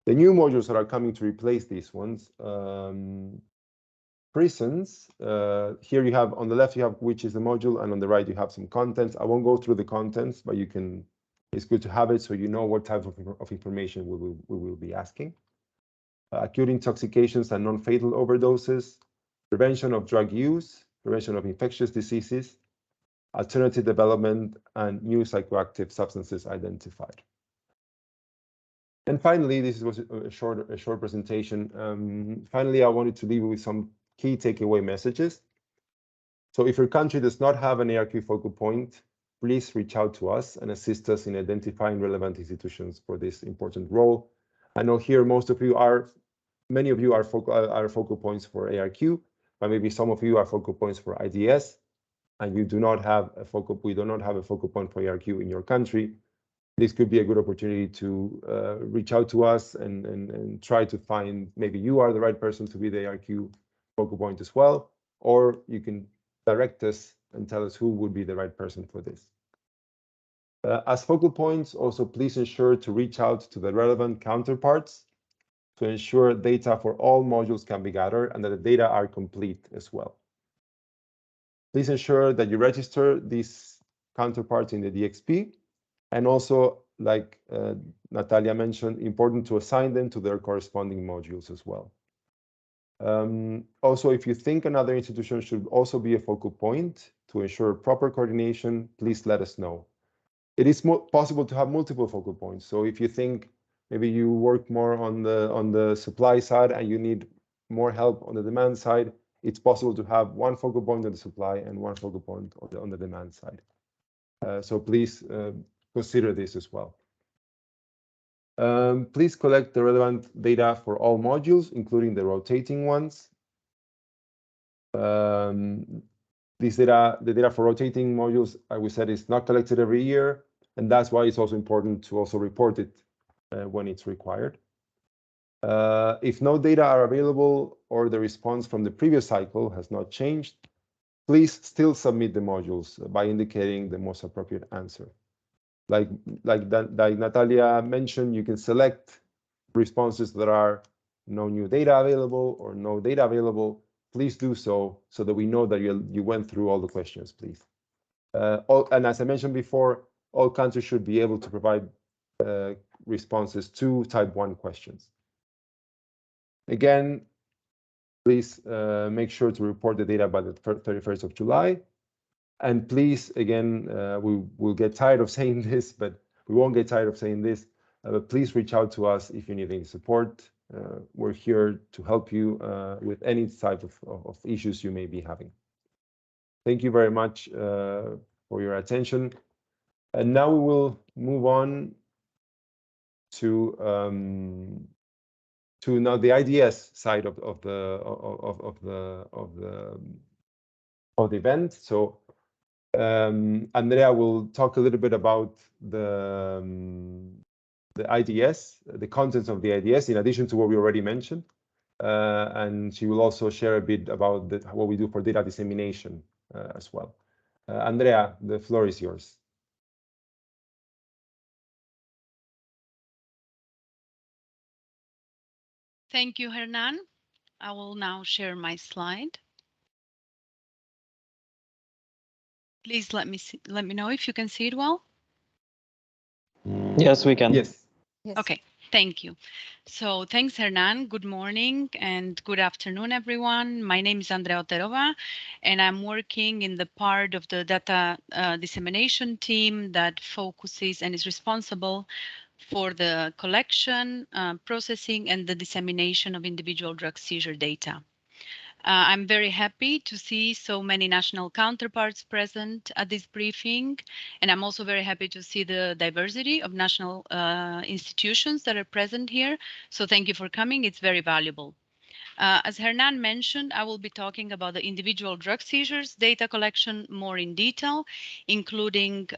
The new modules that are coming to replace these ones, prisons, here you have, on the left you have which is the module, and on the right you have some contents. I won't go through the contents, but you can, it's good to have it so you know what type of information we will be asking. Acute intoxications and non-fatal overdoses, prevention of drug use, prevention of infectious diseases, alternative development, and new psychoactive substances identified. And finally, this was a short presentation. Finally, I wanted to leave you with some key takeaway messages. So if your country does not have an ARQ focal point, please reach out to us and assist us in identifying relevant institutions for this important role. I know here many of you are focal points for ARQ, but maybe some of you are focal points for IDS, and you do not have a focal point for ARQ in your country. This could be a good opportunity to reach out to us and try to find, maybe you are the right person to be the ARQ focal point as well, or you can direct us and tell us who would be the right person for this. As focal points, also please ensure to reach out to the relevant counterparts to ensure data for all modules can be gathered and that the data are complete as well. Please ensure that you register these counterparts in the DXP, and also, like Natalia mentioned, important to assign them to their corresponding modules as well. Also, if you think another institution should also be a focal point to ensure proper coordination, please let us know. It is possible to have multiple focal points. So if you think maybe you work more on the supply side and you need more help on the demand side, it's possible to have one focal point on the supply and one focal point on the demand side. So please consider this as well. Please collect the relevant data for all modules, including the rotating ones. This data, the data for rotating modules, as we said, is not collected every year, and that's why it's also important to also report it when it's required. If no data are available or the response from the previous cycle has not changed, please still submit the modules by indicating the most appropriate answer. Like Natalia mentioned, you can select responses that are no new data available or no data available. Please do so that we know that you went through all the questions, please. And as I mentioned before, all countries should be able to provide responses to type 1 questions. Again, please make sure to report the data by the 31st of July. And please, again, we will get tired of saying this, but we won't get tired of saying this. But please reach out to us if you need any support. We're here to help you with any type of issues you may be having. Thank you very much for your attention. And now we will move on to now the IDS side of the event. So Andrea will talk a little bit about the IDS, the contents of the IDS, in addition to what we already mentioned. And she will also share a bit about what we do for data dissemination as well. Andrea, the floor is yours. Thank you, Hernan. I will now share my slide. Please let me know if you can see it well. Yes, we can. Yes. Yes. Okay, thank you. So thanks, Hernan. Good morning and good afternoon, everyone. My name is Andrea Oterova, and I'm working in the part of the data dissemination team that focuses and is responsible for the collection, processing, and the dissemination of individual drug seizure data. I'm very happy to see so many national counterparts present at this briefing, and I'm also very happy to see the diversity of national institutions that are present here. So thank you for coming. It's very valuable. As Hernan mentioned, I will be talking about the individual drug seizures data collection more in detail, including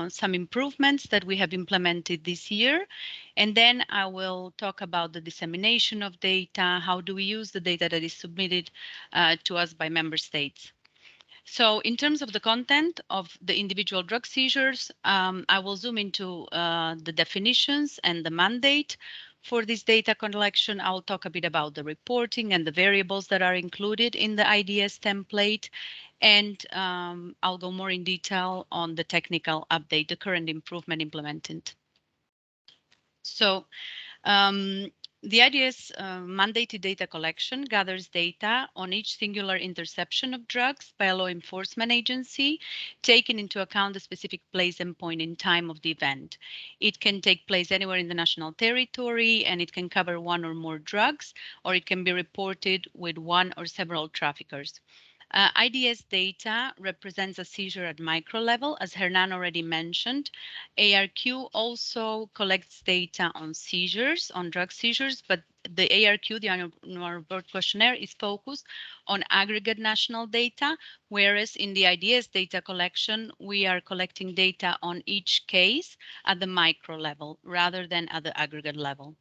some improvements that we have implemented this year. And then I will talk about the dissemination of data. How do we use the data that is submitted to us by member states? So in terms of the content of the individual drug seizures, I will zoom into the definitions and the mandate. For this data collection, I'll talk a bit about the reporting and the variables that are included in the IDS template. And I'll go more in detail on the technical update, the current improvement implemented. So the IDS mandated data collection gathers data on each singular interception of drugs by a law enforcement agency, taking into account the specific place and point in time of the event. It can take place anywhere in the national territory, and it can cover one or more drugs, or it can be reported with one or several traffickers. IDS data represents a seizure at micro level, as Hernan already mentioned. ARQ also collects data on seizures, on drug seizures, but the ARQ, the Annual Report Questionnaire, is focused on aggregate national data, whereas in the IDS data collection, we are collecting data on each case at the micro level rather than at the aggregate level.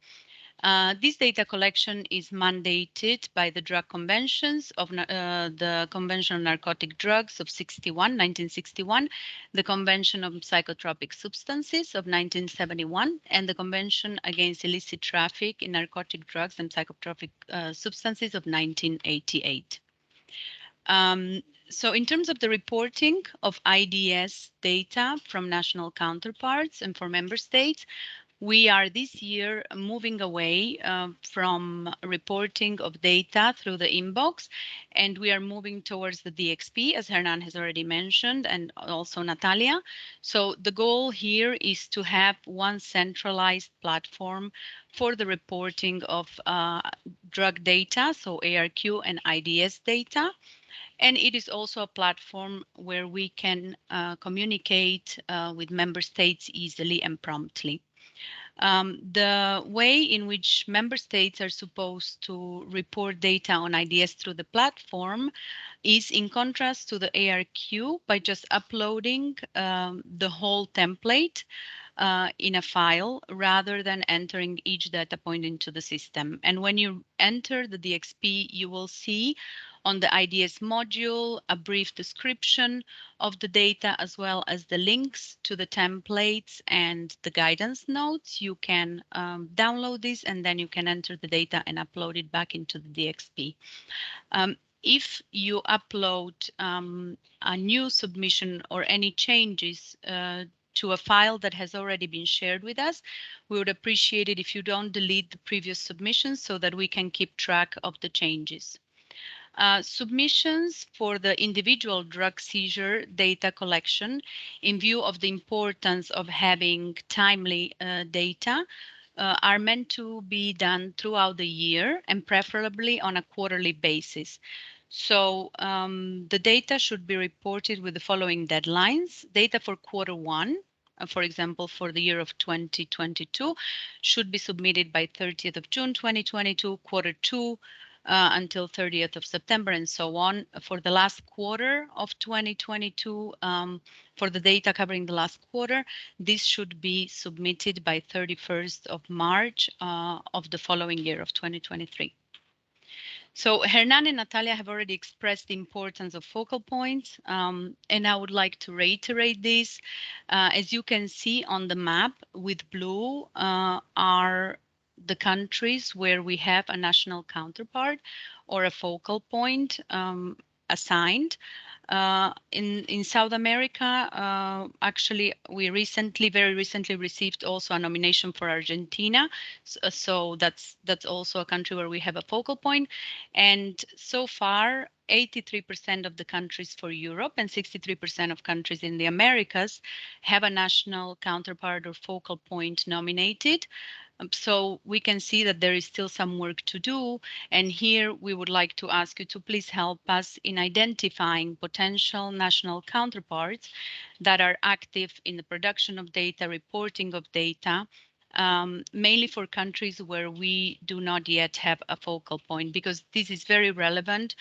This data collection is mandated by the drug conventions of the Convention on Narcotic Drugs of 1961, the Convention on Psychotropic Substances of 1971, and the Convention Against Illicit Traffic in Narcotic Drugs and Psychotropic Substances of 1988. So in terms of the reporting of IDS data from national counterparts and for member states, We are this year moving away from reporting of data through the inbox, and we are moving towards the DXP, as Hernan has already mentioned, and also Natalia. So the goal here is to have one centralized platform for the reporting of drug data, so ARQ and IDS data. And it is also a platform where we can communicate with member states easily and promptly. The way in which member states are supposed to report data on IDS through the platform is in contrast to the ARQ by just uploading the whole template in a file rather than entering each data point into the system. And when you enter the DXP, you will see on the IDS module a brief description of the data as well as the links to the templates and the guidance notes. You can download this and then you can enter the data and upload it back into the DXP. If you upload a new submission or any changes to a file that has already been shared with us, we would appreciate it if you don't delete the previous submissions so that we can keep track of the changes. Submissions for the individual drug seizure data collection in view of the importance of having timely data are meant to be done throughout the year and preferably on a quarterly basis. So the data should be reported with the following deadlines. Data for quarter one, for example, for the year of 2022, should be submitted by 30th of June 2022, quarter two, until 30th of September and so on. For the last quarter of 2022, for the data covering the last quarter, this should be submitted by 31st of March of the following year of 2023. So Hernan and Natalia have already expressed the importance of focal points, and I would like to reiterate this. As you can see on the map with blue are the countries where we have a national counterpart or a focal point assigned. In South America, actually, we very recently received also a nomination for Argentina. So that's also a country where we have a focal point. And so far, 83% of the countries for Europe and 63% of countries in the Americas have a national counterpart or focal point nominated. So we can see that there is still some work to do. And here we would like to ask you to please help us in identifying potential national counterparts that are active in the production of data, reporting of data, mainly for countries where we do not yet have a focal point, because this is very relevant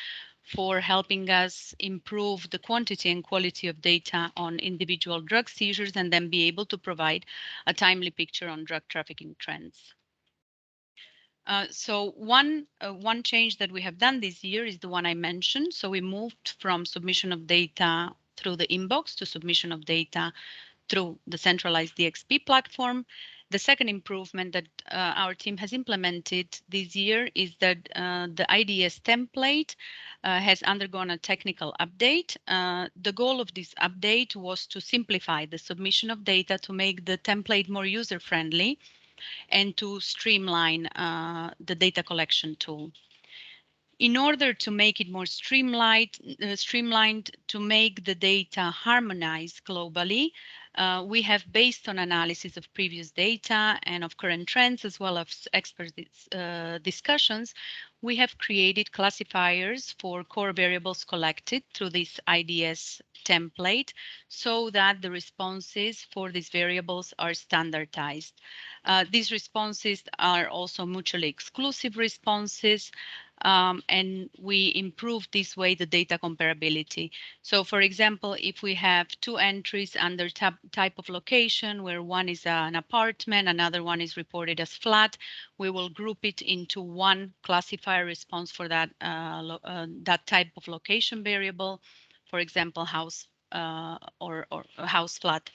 for helping us improve the quantity and quality of data on individual drug seizures and then be able to provide a timely picture on drug trafficking trends. So one change that we have done this year is the one I mentioned. So we moved from submission of data through the inbox to submission of data through the centralized DXP platform. The second improvement that our team has implemented this year is that the IDS template has undergone a technical update. The goal of this update was to simplify the submission of data to make the template more user-friendly and to streamline the data collection tool. In order to make it more streamlined, to make the data harmonized globally, we have, based on analysis of previous data and of current trends, as well as expert discussions, we have created classifiers for core variables collected through this IDS template so that the responses for these variables are standardized. These responses are also mutually exclusive responses, and we improve this way the data comparability. So for example, if we have two entries under type of location, where one is an apartment, another one is reported as flat, we will group it into one classifier response for that, that type of location variable, for example, house or house flat.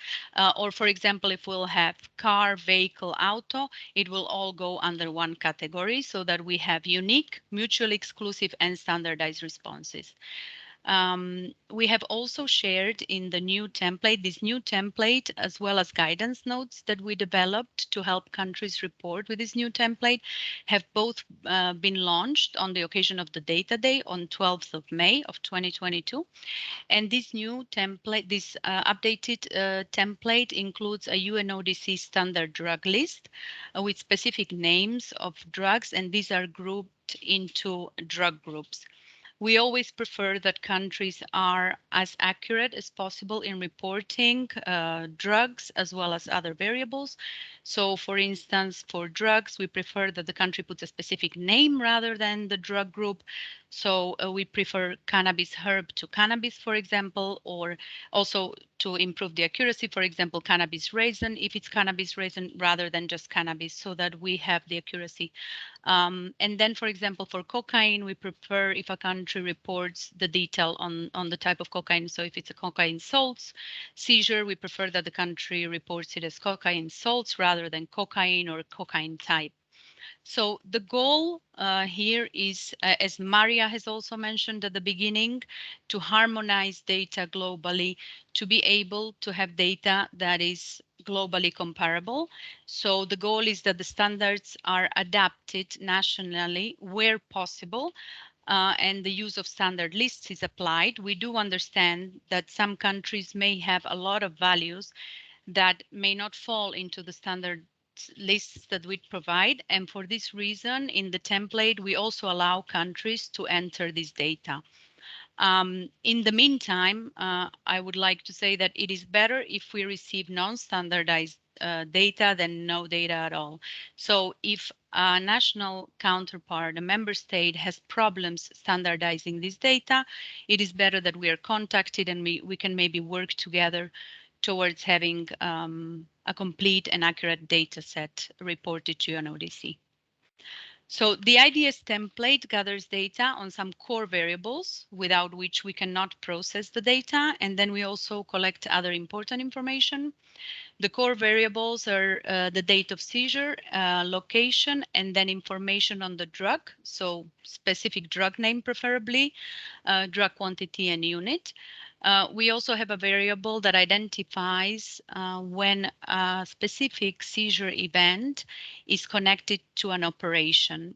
Or for example, if we'll have car, vehicle, auto, it will all go under one category so that we have unique, mutually exclusive, and standardized responses. We have also shared in the new template, this new template, as well as guidance notes that we developed to help countries report with this new template, have both been launched on the occasion of the Data Day on 12th of May of 2022. And this new template, this updated template includes a UNODC standard drug list with specific names of drugs, and these are grouped into drug groups. We always prefer that countries are as accurate as possible in reporting drugs as well as other variables. So for instance, for drugs, we prefer that the country puts a specific name rather than the drug group. So we prefer cannabis herb to cannabis, for example, or also to improve the accuracy, for example, cannabis resin, if it's cannabis resin rather than just cannabis, so that we have the accuracy. And then, for example, for cocaine, we prefer if a country reports the detail on the type of cocaine. So if it's a cocaine salts seizure, we prefer that the country reports it as cocaine salts rather than cocaine or cocaine type. So the goal here is, as Maria has also mentioned at the beginning, to harmonize data globally, to be able to have data that is globally comparable. So the goal is that the standards are adapted nationally where possible, and the use of standard lists is applied. We do understand that some countries may have a lot of values that may not fall into the standard lists that we provide. And for this reason, in the template, we also allow countries to enter this data. In the meantime, I would like to say that it is better if we receive non-standardized data than no data at all. So if a national counterpart, a member state, has problems standardizing this data, it is better that we are contacted and we can maybe work together towards having a complete and accurate data set reported to an ODC. So the IDS template gathers data on some core variables without which we cannot process the data, and then we also collect other important information. The core variables are the date of seizure, location, and then information on the drug, so specific drug name preferably, drug quantity and unit. We also have a variable that identifies when a specific seizure event is connected to an operation.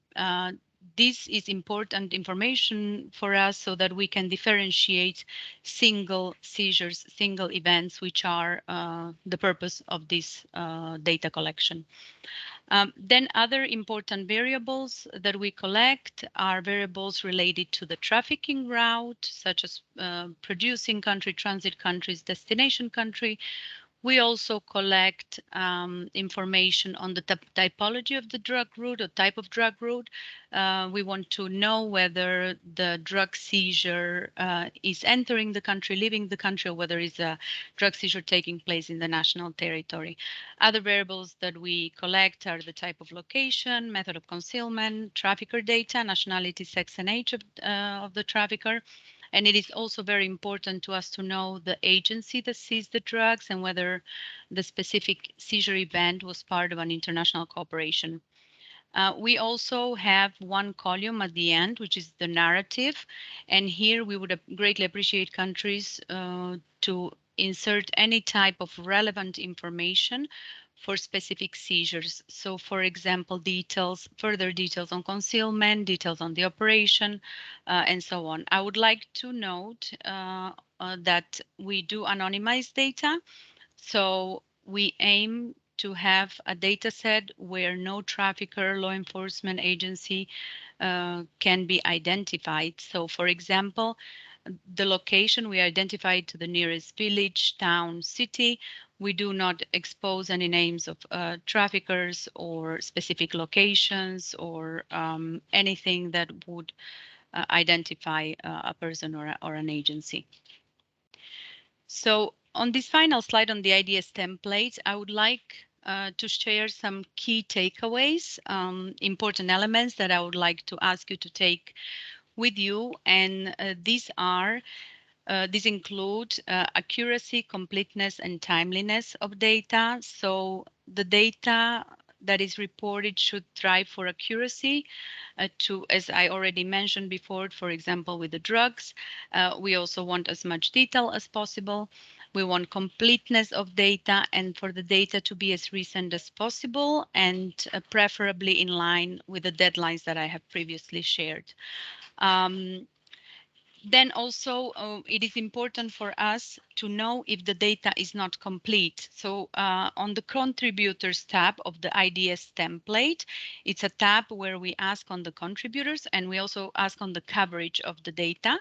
This is important information for us so that we can differentiate single seizures, single events, which are the purpose of this data collection. Then other important variables that we collect are variables related to the trafficking route, such as producing country, transit countries, destination country. We also collect information on the typology of the drug route or type of drug route. We want to know whether the drug seizure is entering the country, leaving the country, or whether it's a drug seizure taking place in the national territory. Other variables that we collect are the type of location, method of concealment, trafficker data, nationality, sex, and age of the trafficker. And it is also very important to us to know the agency that seized the drugs and whether the specific seizure event was part of an international cooperation. We also have one column at the end, which is the narrative. And here we would greatly appreciate countries to insert any type of relevant information for specific seizures. So for example, further details on concealment, details on the operation, and so on. I would like to note that we do anonymize data. So we aim to have a data set where no trafficker, law enforcement agency can be identified. So for example, the location we identified to the nearest village, town, city. We do not expose any names of traffickers or specific locations or anything that would identify a person or an agency. So on this final slide on the IDS template, I would like to share some key takeaways, important elements that I would like to ask you to take with you. And these include accuracy, completeness, and timeliness of data. So the data that is reported should strive for accuracy as I already mentioned before, for example, with the drugs. We also want as much detail as possible. We want completeness of data and for the data to be as recent as possible and preferably in line with the deadlines that I have previously shared. Then also, it is important for us to know if the data is not complete. So on the contributors tab of the IDS template, it's a tab where we ask on the contributors and we also ask on the coverage of the data.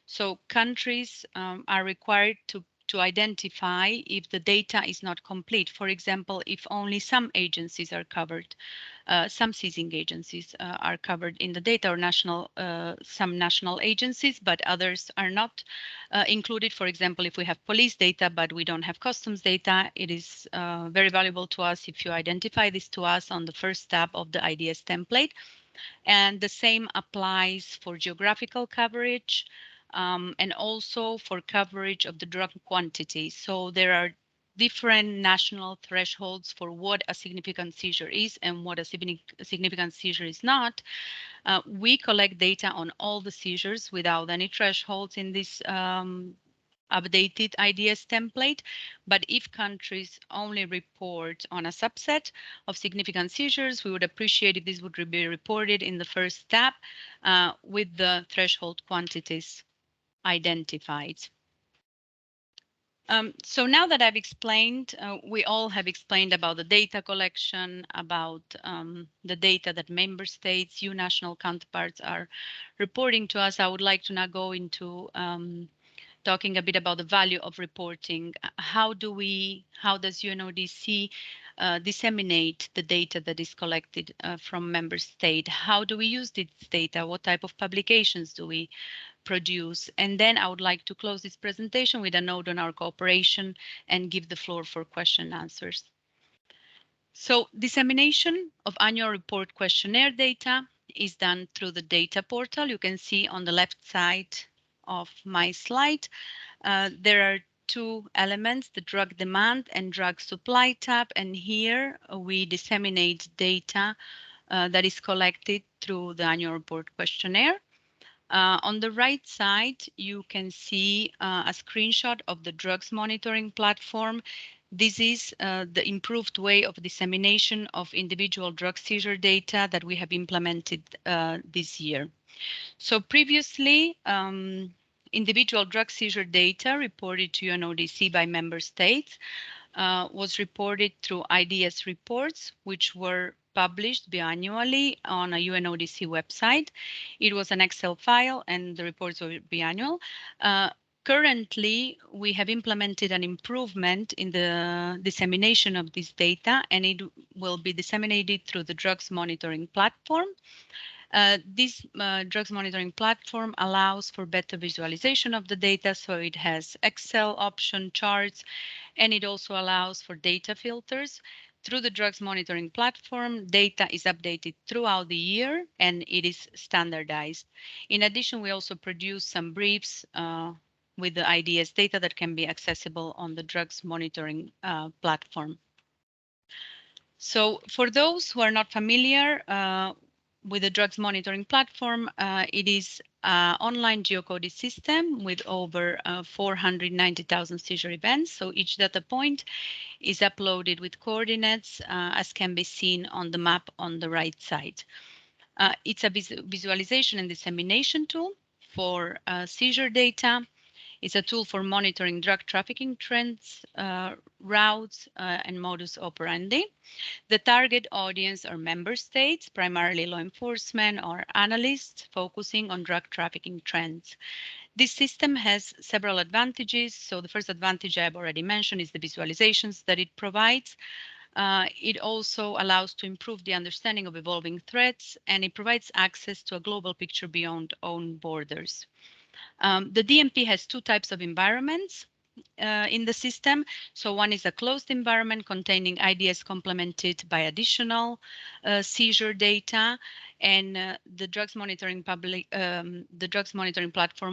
So countries are required to identify if the data is not complete. For example, if only some agencies are covered, some seizing agencies are covered in the data, or some national agencies, but others are not included. For example, if we have police data, but we don't have customs data, it is very valuable to us if you identify this to us on the first tab of the IDS template. And the same applies for geographical coverage and also for coverage of the drug quantity. So there are different national thresholds for what a significant seizure is and what a significant seizure is not. We collect data on all the seizures without any thresholds in this updated IDS template, but if countries only report on a subset of significant seizures, we would appreciate if this would be reported in the first tab with the threshold quantities identified. So now that I've explained, we all have explained about the data collection, about the data that member states, you national counterparts are reporting to us. I would like to now go into talking a bit about the value of reporting. How does UNODC disseminate the data that is collected from member state? How do we use this data? What type of publications do we produce? And then I would like to close this presentation with a note on our cooperation and give the floor for question and answers. So dissemination of annual report questionnaire data is done through the data portal. You can see on the left side of my slide, there are two elements, the drug demand and drug supply tab. And here we disseminate data that is collected through the annual report questionnaire. On the right side, you can see a screenshot of the drugs monitoring platform. This is the improved way of dissemination of individual drug seizure data that we have implemented this year. So previously, individual drug seizure data reported to UNODC by member states was reported through IDS reports, which were published biannually on a UNODC website. It was an Excel file and the reports were biannual. Currently, we have implemented an improvement in the dissemination of this data, and it will be disseminated through the drugs monitoring platform. This drugs monitoring platform allows for better visualization of the data, so it has Excel option charts, and it also allows for data filters. Through the drugs monitoring platform, data is updated throughout the year and it is standardized. In addition, we also produce some briefs with the IDS data that can be accessible on the drugs monitoring platform. So for those who are not familiar with the drugs monitoring platform, it is an online geocoded system with over 490,000 seizure events. So each data point is uploaded with coordinates, as can be seen on the map on the right side. It's a visualization and dissemination tool for seizure data. It's a tool for monitoring drug trafficking trends, routes, and modus operandi. The target audience are member states, primarily law enforcement or analysts focusing on drug trafficking trends. This system has several advantages. So the first advantage I've already mentioned is the visualizations that it provides. It also allows to improve the understanding of evolving threats, and it provides access to a global picture beyond own borders. The DMP has two types of environments in the system. So one is a closed environment containing IDS complemented by additional seizure data. And the drugs monitoring platform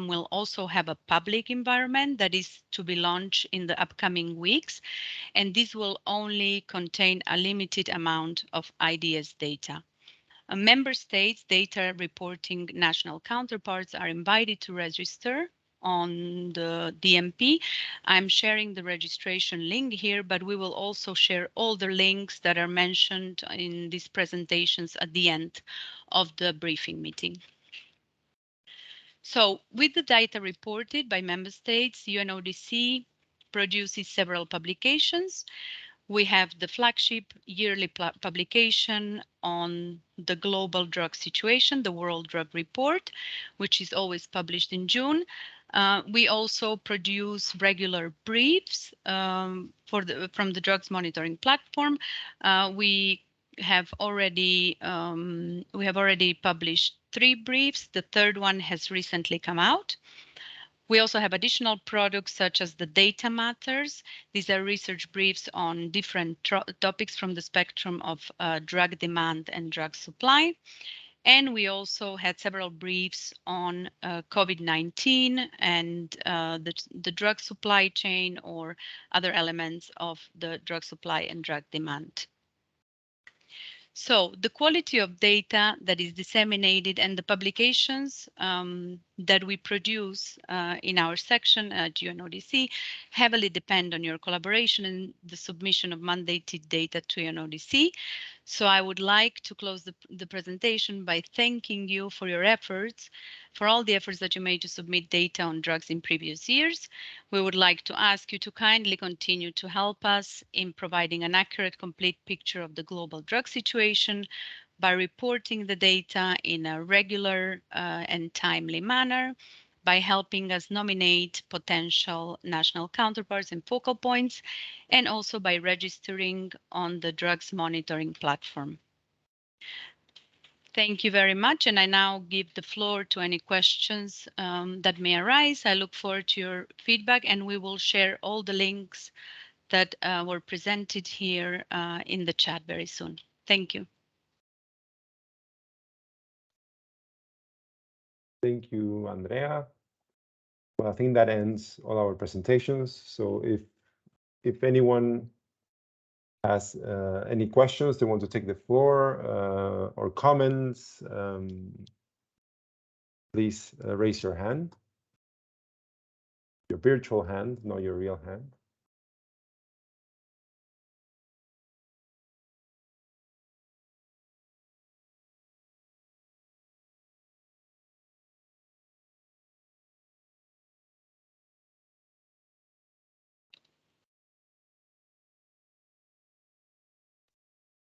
will also have a public environment that is to be launched in the upcoming weeks. And this will only contain a limited amount of IDS data. Member states data reporting national counterparts are invited to register on the DMP. I'm sharing the registration link here, but we will also share all the links that are mentioned in these presentations at the end of the briefing meeting. So with the data reported by member states, UNODC produces several publications. We have the flagship yearly publication on the global drug situation, the World Drug Report, which is always published in June. We also produce regular briefs from the drugs monitoring platform. We have already published 3 briefs. The third one has recently come out. We also have additional products such as the Data Matters. These are research briefs on different topics from the spectrum of drug demand and drug supply. And we also had several briefs on COVID-19 and the drug supply chain or other elements of the drug supply and drug demand. So the quality of data that is disseminated and the publications that we produce in our section at UNODC heavily depend on your collaboration and the submission of mandated data to UNODC. So I would like to close the presentation by thanking you for your efforts, for all the efforts that you made to submit data on drugs in previous years. We would like to ask you to kindly continue to help us in providing an accurate, complete picture of the global drug situation by reporting the data in a regular and timely manner, by helping us nominate potential national counterparts and focal points, and also by registering on the drugs monitoring platform. Thank you very much, and I now give the floor to any questions that may arise. I look forward to your feedback, and we will share all the links that were presented here in the chat very soon. Thank you. Thank you, Andrea. Well, I think that ends all our presentations. So if anyone has any questions, they want to take the floor or comments, please raise your hand. Your virtual hand, not your real hand.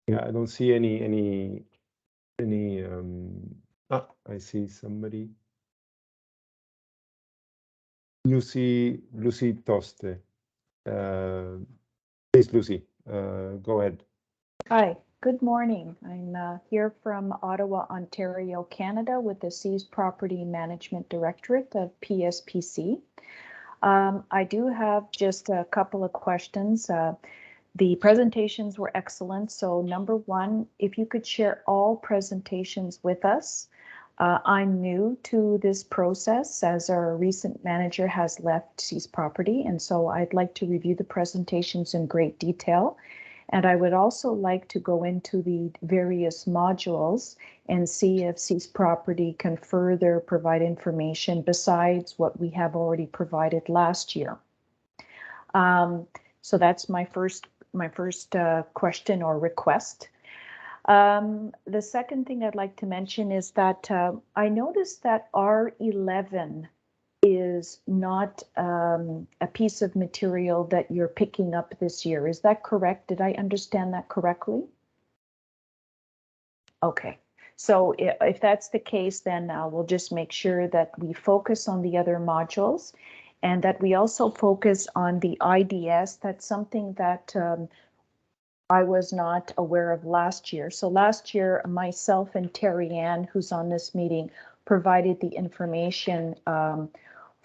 Yeah, I don't see any. I see somebody. Lucy Toste. Please, Lucy, go ahead. Hi, good morning. I'm here from Ottawa, Ontario, Canada, with the Seized Property Management Directorate of PSPC. I do have just a couple of questions. The presentations were excellent. So number one, if you could share all presentations with us. I'm new to this process as our recent manager has left Seized Property, and so I'd like to review the presentations in great detail. And I would also like to go into the various modules and see if Seized Property can further provide information besides what we have already provided last year. So that's my first question or request. The second thing I'd like to mention is that I noticed that R11 is not a piece of material that you're picking up this year. Is that correct? Did I understand that correctly? Okay, so if that's the case, then we'll just make sure that we focus on the other modules and that we also focus on the IDS. That's something that I was not aware of last year. So last year, myself and Terry Ann, who's on this meeting, provided the information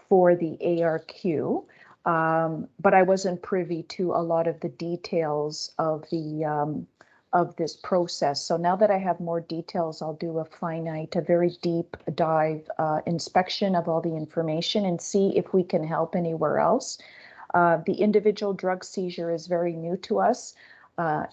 for the ARQ, but I wasn't privy to a lot of the details of the of this process. So now that I have more details, I'll do a very deep dive inspection of all the information and see if we can help anywhere else. The individual drug seizure is very new to us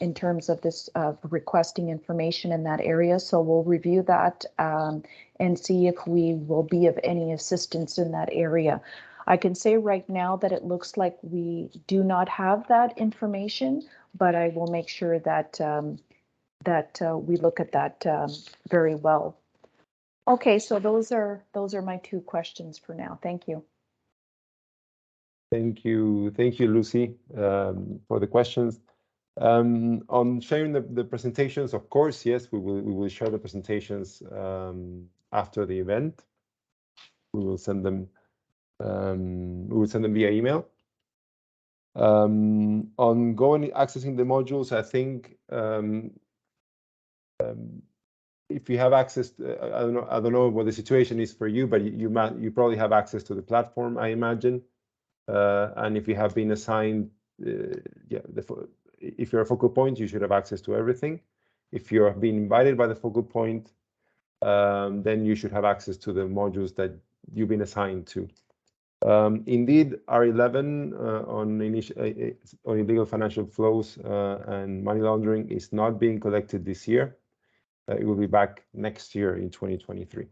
in terms of this requesting information in that area. So we'll review that and see if we will be of any assistance in that area. I can say right now that it looks like we do not have that information, but I will make sure that we look at that very well. Okay, so those are my two questions for now. Thank you. Thank you, Lucy, for the questions. On sharing the presentations, of course, yes, we will share the presentations after the event. We will send them. We will send them via email. On accessing the modules, I think if you have access, I don't know what the situation is for you, but you probably have access to the platform, I imagine. And if you have been assigned, if you're a focal point, you should have access to everything. If you're being invited by the focal point, then you should have access to the modules that you've been assigned to. Indeed, R11 on illegal financial flows and money laundering is not being collected this year. It will be back next year in 2023.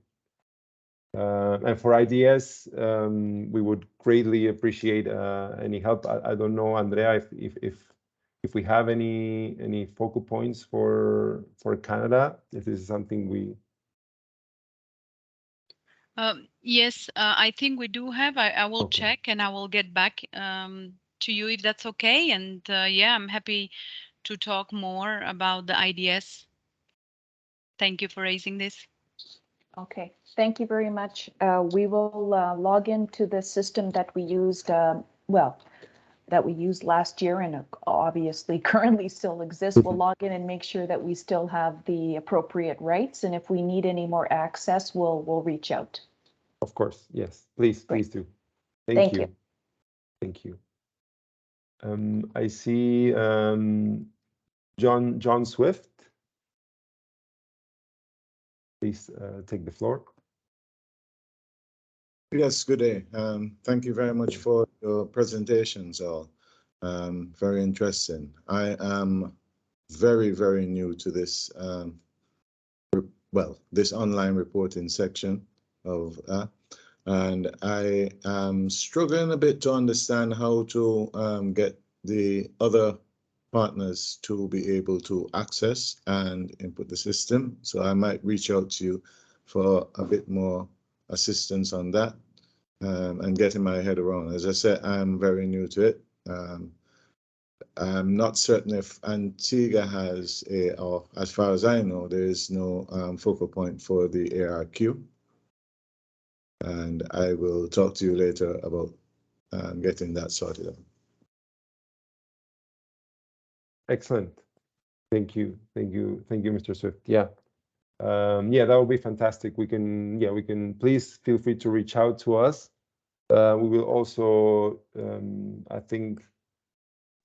And for IDS, we would greatly appreciate any help. I don't know, Andrea, if we have any focal points for Canada, if this is something we. Yes, I think we do have. I will check and I will get back to you if that's okay. And yeah, I'm happy to talk more about the IDS. Thank you for raising this. Okay, thank you very much. We will log into the system that we used, that we used last year and obviously currently still exists. We'll log in and make sure that we still have the appropriate rights. And if we need any more access, we'll reach out. Of course, yes. Please do. Thank you. Thank you. I see John Swift. Please take the floor. Yes, good day. Thank you very much for your presentations all. Very interesting. I am very, very new to this, this online reporting section of and I am struggling a bit to understand how to get the other partners to be able to access and input the system. So I might reach out to you for a bit more assistance on that and getting my head around. As I said, I'm very new to it. I'm not certain if Antigua has or as far as I know, there is no focal point for the ARQ. And I will talk to you later about getting that sorted out. Excellent. Thank you, Mr. Swift. Yeah, that would be fantastic. We can. Please feel free to reach out to us. We will also, I think,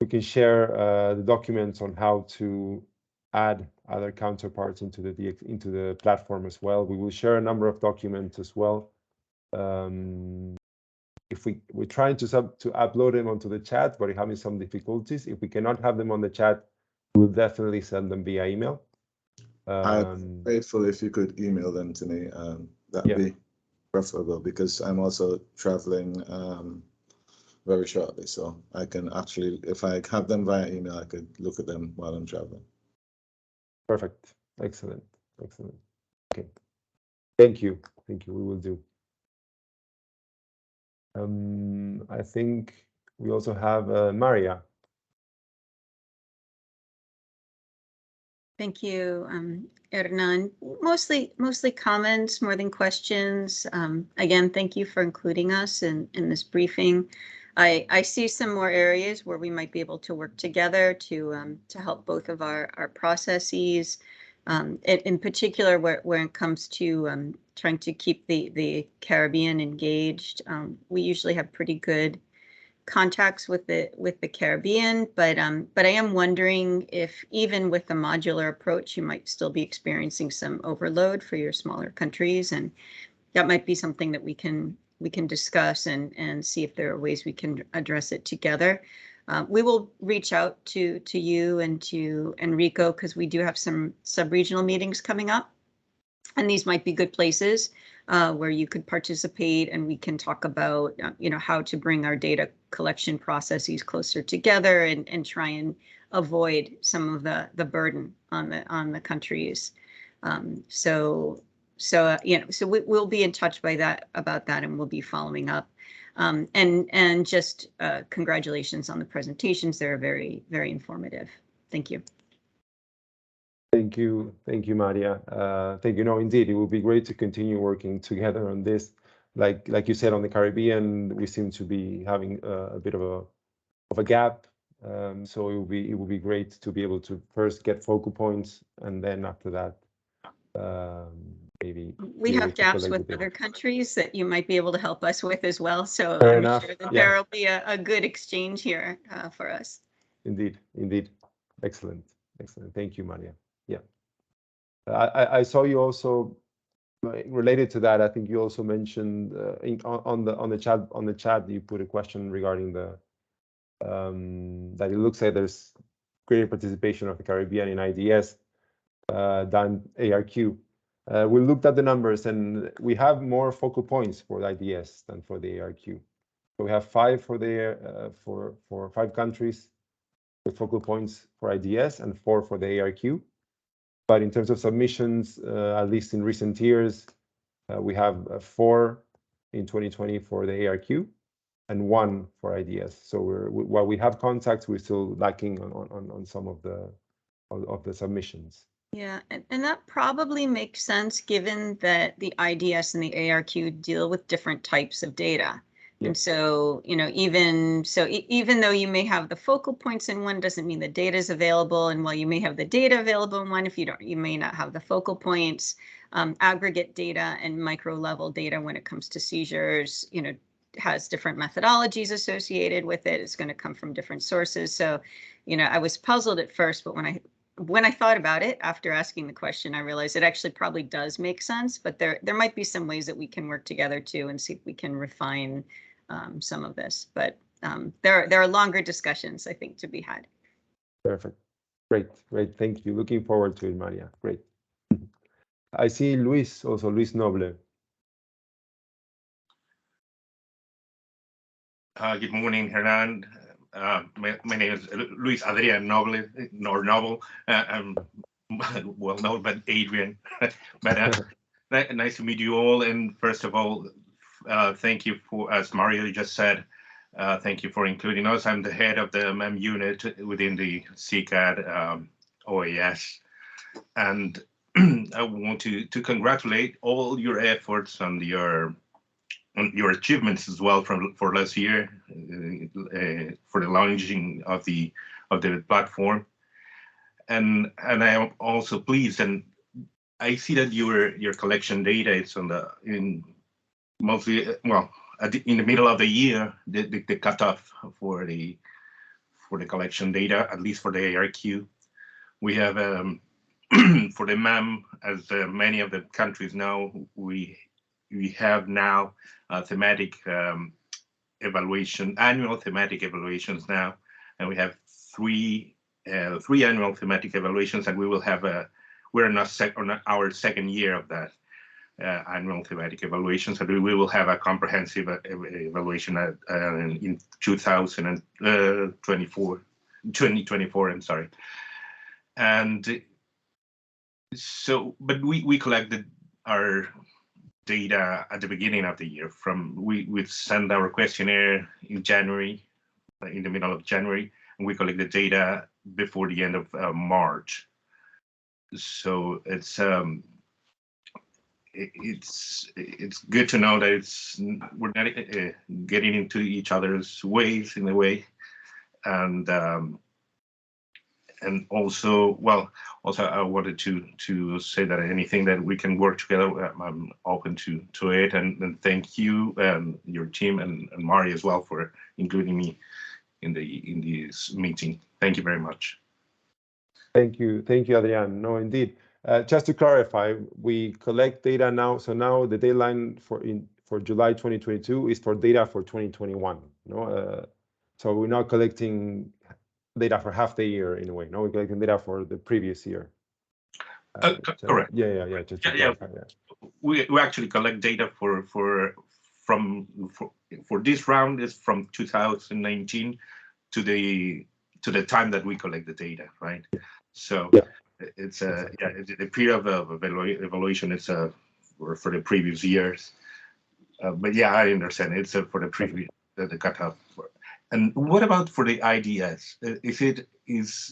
we can share the documents on how to add other counterparts into the platform as well. We will share a number of documents as well. If we're trying to upload them onto the chat, but we're having some difficulties. If we cannot have them on the chat, we'll definitely send them via email. I'm grateful if you could email them to me. That would be preferable because I'm also traveling very shortly. So I can actually, if I have them via email, I could look at them while I'm traveling. Perfect. Excellent. Okay. Thank you. We will do. I think we also have Maria. Thank you, Hernan. Mostly comments more than questions. Again, thank you for including us in this briefing. I see some more areas where we might be able to work together to help both of our processes. In particular, where it comes to trying to keep the Caribbean engaged, we usually have pretty good contacts with the Caribbean, but I am wondering if even with the modular approach, you might still be experiencing some overload for your smaller countries, and that might be something that we can discuss and see if there are ways we can address it together. We will reach out to you and to Enrico, because we do have some sub-regional meetings coming up, and these might be good places where you could participate, and we can talk about how to bring our data collection processes closer together and try and avoid some of the burden on the countries. So we'll be in touch about that, and we'll be following up. And just congratulations on the presentations. They're very, very informative. Thank you. Thank you, Maria. Thank you. No, indeed, it would be great to continue working together on this. Like you said, on the Caribbean, we seem to be having a bit of a gap. So it would be great to be able to first get focal points, and then after that, maybe we have gaps with other countries that you might be able to help us with as well. So Fair I'm enough. sure that there will be a good exchange here for us. Indeed. Excellent. Thank you, Maria. Yeah. I saw you also related to that. I think you also mentioned on the chat you put a question regarding the that it looks like there's greater participation of the Caribbean in IDS than ARQ. We looked at the numbers, and we have more focal points for the IDS than for the ARQ. So we have 5 for the for 5 countries with focal points for IDS and 4 for the ARQ. But in terms of submissions, at least in recent years, we have 4 in 2020 for the ARQ and 1 for IDS. So while we have contacts, we're still lacking on some of the submissions. Yeah, and that probably makes sense given that the IDS and the ARQ deal with different types of data. Yeah. And so, even though you may have the focal points in one, doesn't mean the data is available. And while you may have the data available in one, you may not have the focal points. Aggregate data and micro level data when it comes to seizures, has different methodologies associated with it. It's going to come from different sources. So, I was puzzled at first, but when I thought about it after asking the question, I realized it actually probably does make sense, but there might be some ways that we can work together too and see if we can refine some of this. But there are longer discussions, I think, to be had. Perfect. Great. Thank you. Looking forward to it, Maria. Great. I see Luis Noble. Good morning, Hernan. My name is Luis Adrian Noble, I'm well known, but Adrian. But nice to meet you all. And first of all, thank you for, as Mario just said, thank you for including us. I'm the head of the MEM unit within the CCAD OAS. And I want to congratulate all your efforts on your achievements as well for last year for the launching of the platform, and I am also pleased, and I see that your collection data is in the middle of the year, the cutoff for the collection data, at least for the ARQ. We have for the MEM, as many of the countries know, we have now thematic evaluation, annual thematic evaluations now, and we have three annual thematic evaluations, and we will have we're on our second year of that annual thematic evaluations, and we will have a comprehensive evaluation in 2024. I'm sorry, and so, but we collected our data at the beginning of the year. We send our questionnaire in January, in the middle of January, and we collect the data before the end of March. So it's good to know that we're not getting into each other's ways in a way, and and also, well, also I wanted to say that anything that we can work together, I'm open to it. And thank you and your team and Mari as well for including me in this meeting. Thank you very much. Thank you, Adrian. No, indeed. Just to clarify, we collect data now. So now the deadline for July 2022 is for data for 2021. No, so we're not collecting data for half the year in a way. No, we're collecting data for the previous year. Correct. Yeah. Just to clarify that. We actually collect data for this round is from 2019 to the time that we collect the data, right? So yeah. It's the period of evaluation is for the previous years. But yeah, I understand it's for the previous the cutoff. And what about for the IDS?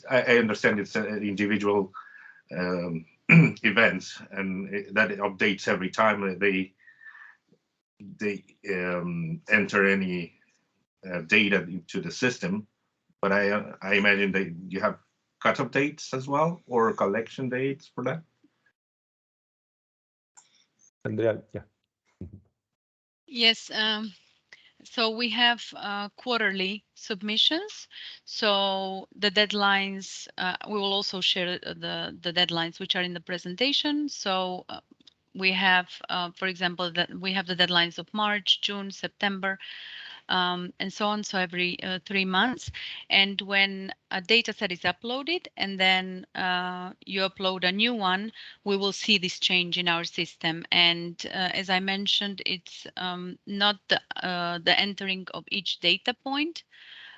I understand it's individual events, and that it updates every time they enter any data into the system. But I imagine that you have cutoff dates as well, or collection dates for that. Andrea, yeah. Yes. So we have quarterly submissions. So the deadlines, we will also share the deadlines which are in the presentation. So we have, for example, that we have the deadlines of March, June, September, and so on. So every 3 months. And when a data set is uploaded and then you upload a new one, we will see this change in our system. And as I mentioned, it's not the entering of each data point,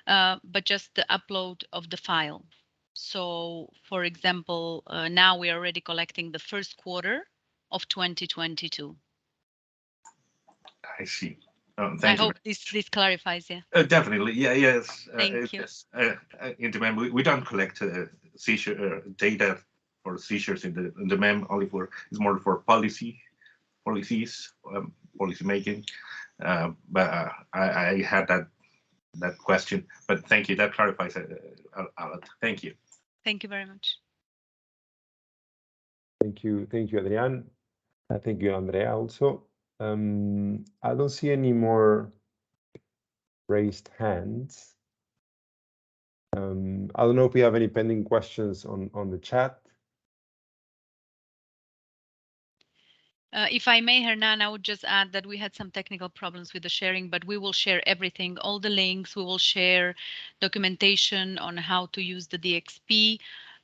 but just the upload of the file. So, for example, now we are already collecting the first quarter of 2022. I see. I hope this clarifies, yeah. Definitely, yeah, yes. Thank you. Yes, in the MEM, we don't collect seizure data for seizures in the MEM only for, it's more for policies, policy making. But I had that question, but thank you, that clarifies a lot. Thank you. Thank you very much. Thank you, Adrian. Thank you, Andrea, also. I don't see any more raised hands. I don't know if we have any pending questions on the chat. If I may, Hernan, I would just add that we had some technical problems with the sharing, but we will share everything, all the links. We will share documentation on how to use the DXP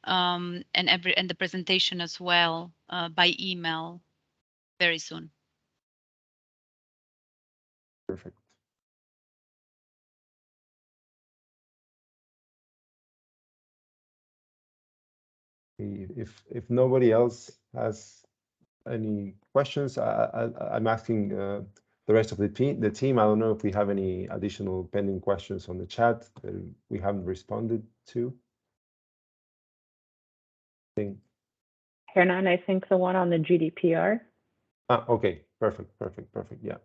and the presentation as well by email very soon. Perfect. If nobody else has any questions, I'm asking the rest of the team. I don't know if we have any additional pending questions on the chat that we haven't responded to. Hernan, I think the one on the GDPR. Okay, perfect. Yeah,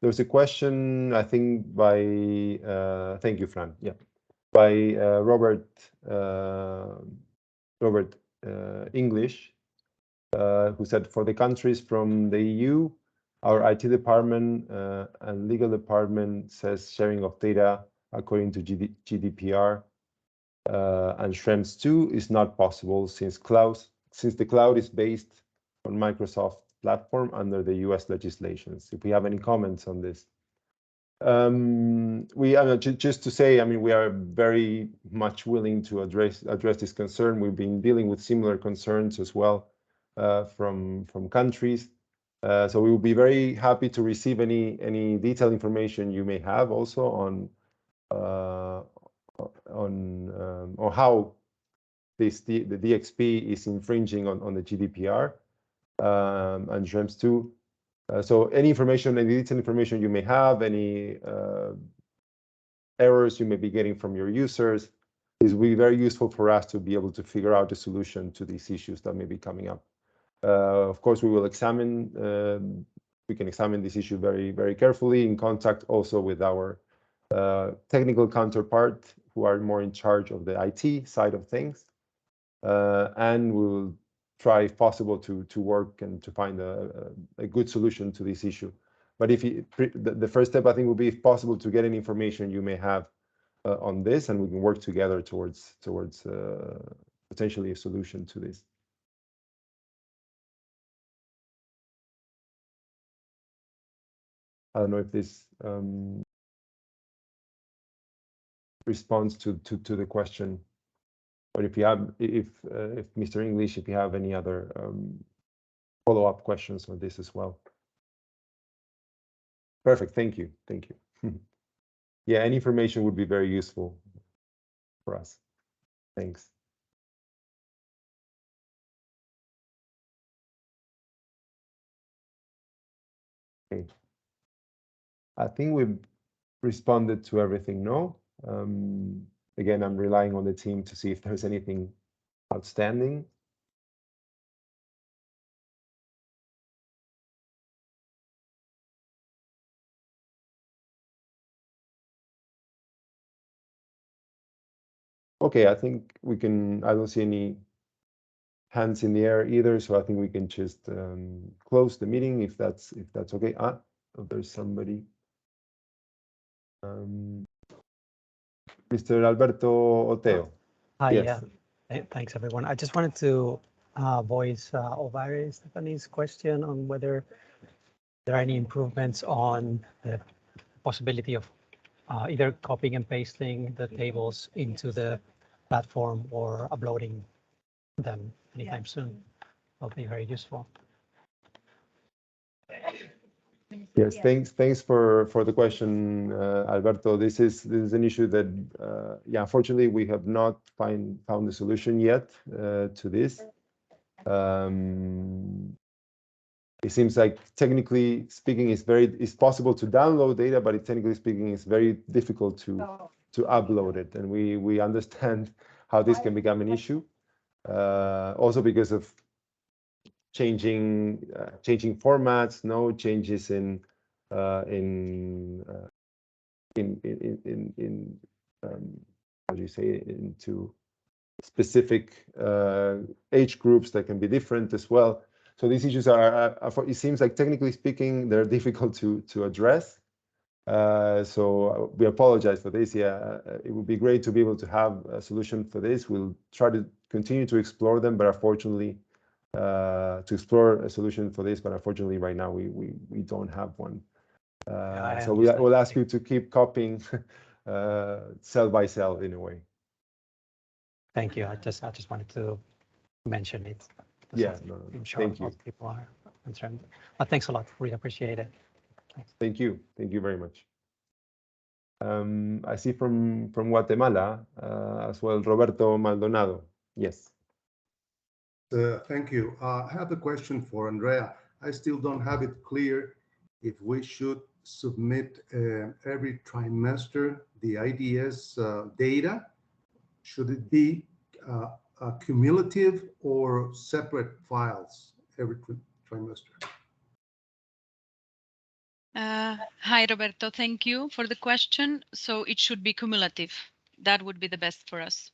there was a question, I think, by thank you, Fran. Yeah, by Robert English, who said, for the countries from the EU, our IT department and legal department says sharing of data according to GDPR and Schrems 2 is not possible since the cloud is based on Microsoft platform under the US legislations. If we have any comments on this. Just to say, I mean, we are very much willing to address this concern. We've been dealing with similar concerns as well from countries. So we will be very happy to receive any detailed information you may have also on how the DXP is infringing on the GDPR and Schrems 2. So any information, any detailed information you may have, any errors you may be getting from your users, will be very useful for us to be able to figure out a solution to these issues that may be coming up. Of course, we will we can examine this issue very, very carefully in contact also with our technical counterpart who are more in charge of the IT side of things. and we'll try, if possible, to work and to find a good solution to this issue. But if the first step, I think, will be, if possible, to get any information you may have on this, and we can work together towards potentially a solution to this. I don't know if this responds to the question, or if you have, if Mr. English, if you have any other follow-up questions on this as well. Perfect. Thank you. Thank you. Yeah, any information would be very useful for us. Thanks. Okay. I think we've responded to everything, no? Again, I'm relying on the team to see if there's anything outstanding. Okay, I think we can, I don't see any hands in the air either, so I think we can just close the meeting if that's okay. Oh, there's somebody. Mr. Alberto Oteo. Hi, Yes. thanks everyone. I just wanted to voice Ovare Stephanie's question on whether there are any improvements on the possibility of either copying and pasting the tables into the platform or uploading them anytime soon. That'll be very useful. Yes, thanks for the question, Alberto. This is an issue that, yeah, unfortunately, we have not found a solution yet to this. It seems like, technically speaking, it's possible to download data, but technically speaking, it's very difficult to upload it, and we understand how this can become an issue. Also because of changing formats, no changes in how do you say, into specific age groups that can be different as well. So these issues are it seems like, technically speaking, they're difficult to address. So we apologize for this. Yeah, it would be great to be able to have a solution for this. We'll try to continue to explore them, but unfortunately, to explore a solution for this, but unfortunately right now we don't have one. So we'll ask you to keep copying cell by cell in a way. Thank you. I just wanted to mention it. Yeah, no, I'm sure thank you. most people are concerned. But thanks a lot. Really appreciate it. Thank you. Thank you very much. I see from Guatemala as well, Roberto Maldonado. Yes. Thank you. I have a question for Andrea. I still don't have it clear if we should submit every trimester the IDS data. Should it be cumulative or separate files every trimester? Hi, Roberto. Thank you for the question. So it should be cumulative. That would be the best for us.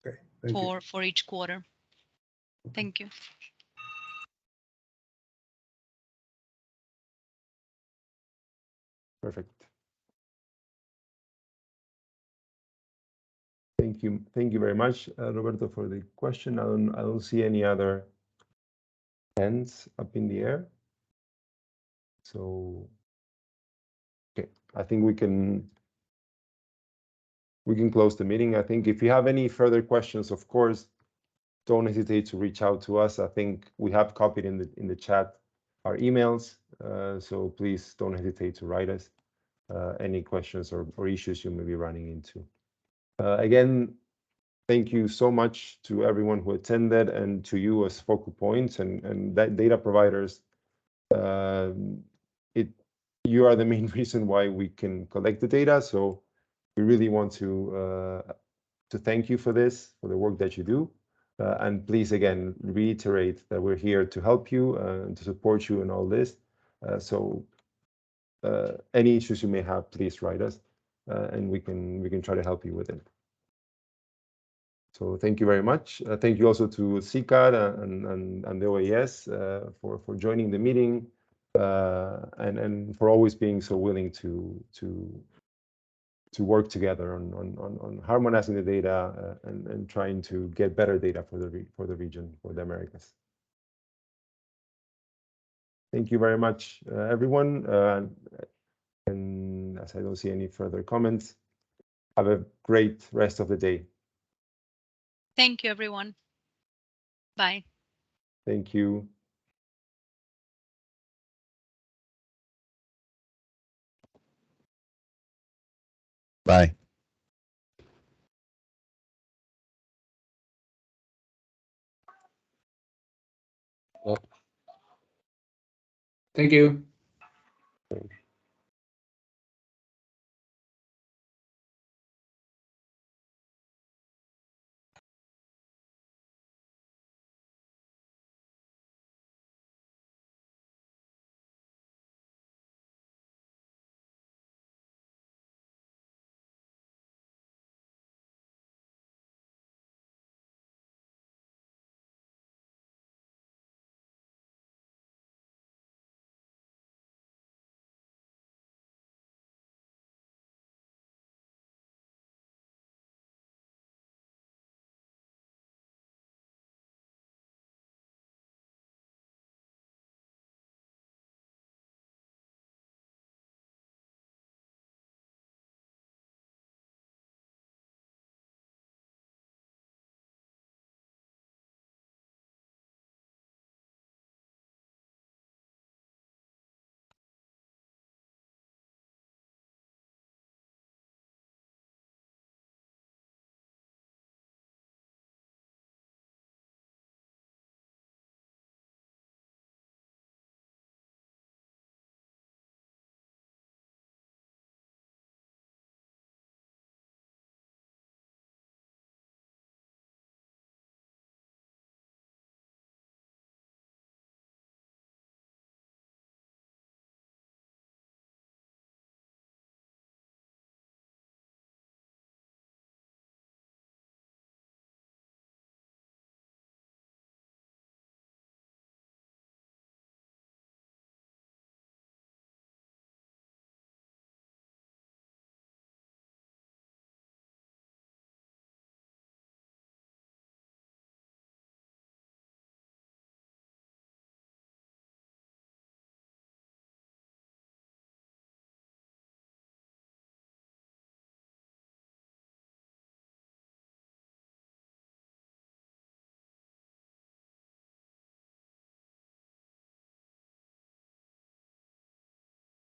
Okay, thank you. For each quarter. Thank you. Perfect. Thank you. Thank you very much, Roberto, for the question. I don't see any other hands up in the air. So, okay, I think we can close the meeting. I think if you have any further questions, of course, don't hesitate to reach out to us. I think we have copied in the chat our emails, so please don't hesitate to write us any questions or issues you may be running into. Again, thank you so much to everyone who attended, and to you as focal points and data providers. You are the main reason why we can collect the data. So we really want to thank you for this, for the work that you do. And please, again, reiterate that we're here to help you and to support you in all this. So any issues you may have, please write us, and we can try to help you with it. So thank you very much. Thank you also to CICAD and the OAS for joining the meeting and for always being so willing to work together on harmonizing the data and trying to get better data for the region, for the Americas. Thank you very much, everyone. And as I don't see any further comments, have a great rest of the day. Thank you, everyone. Bye. Thank you. Bye. Thank you.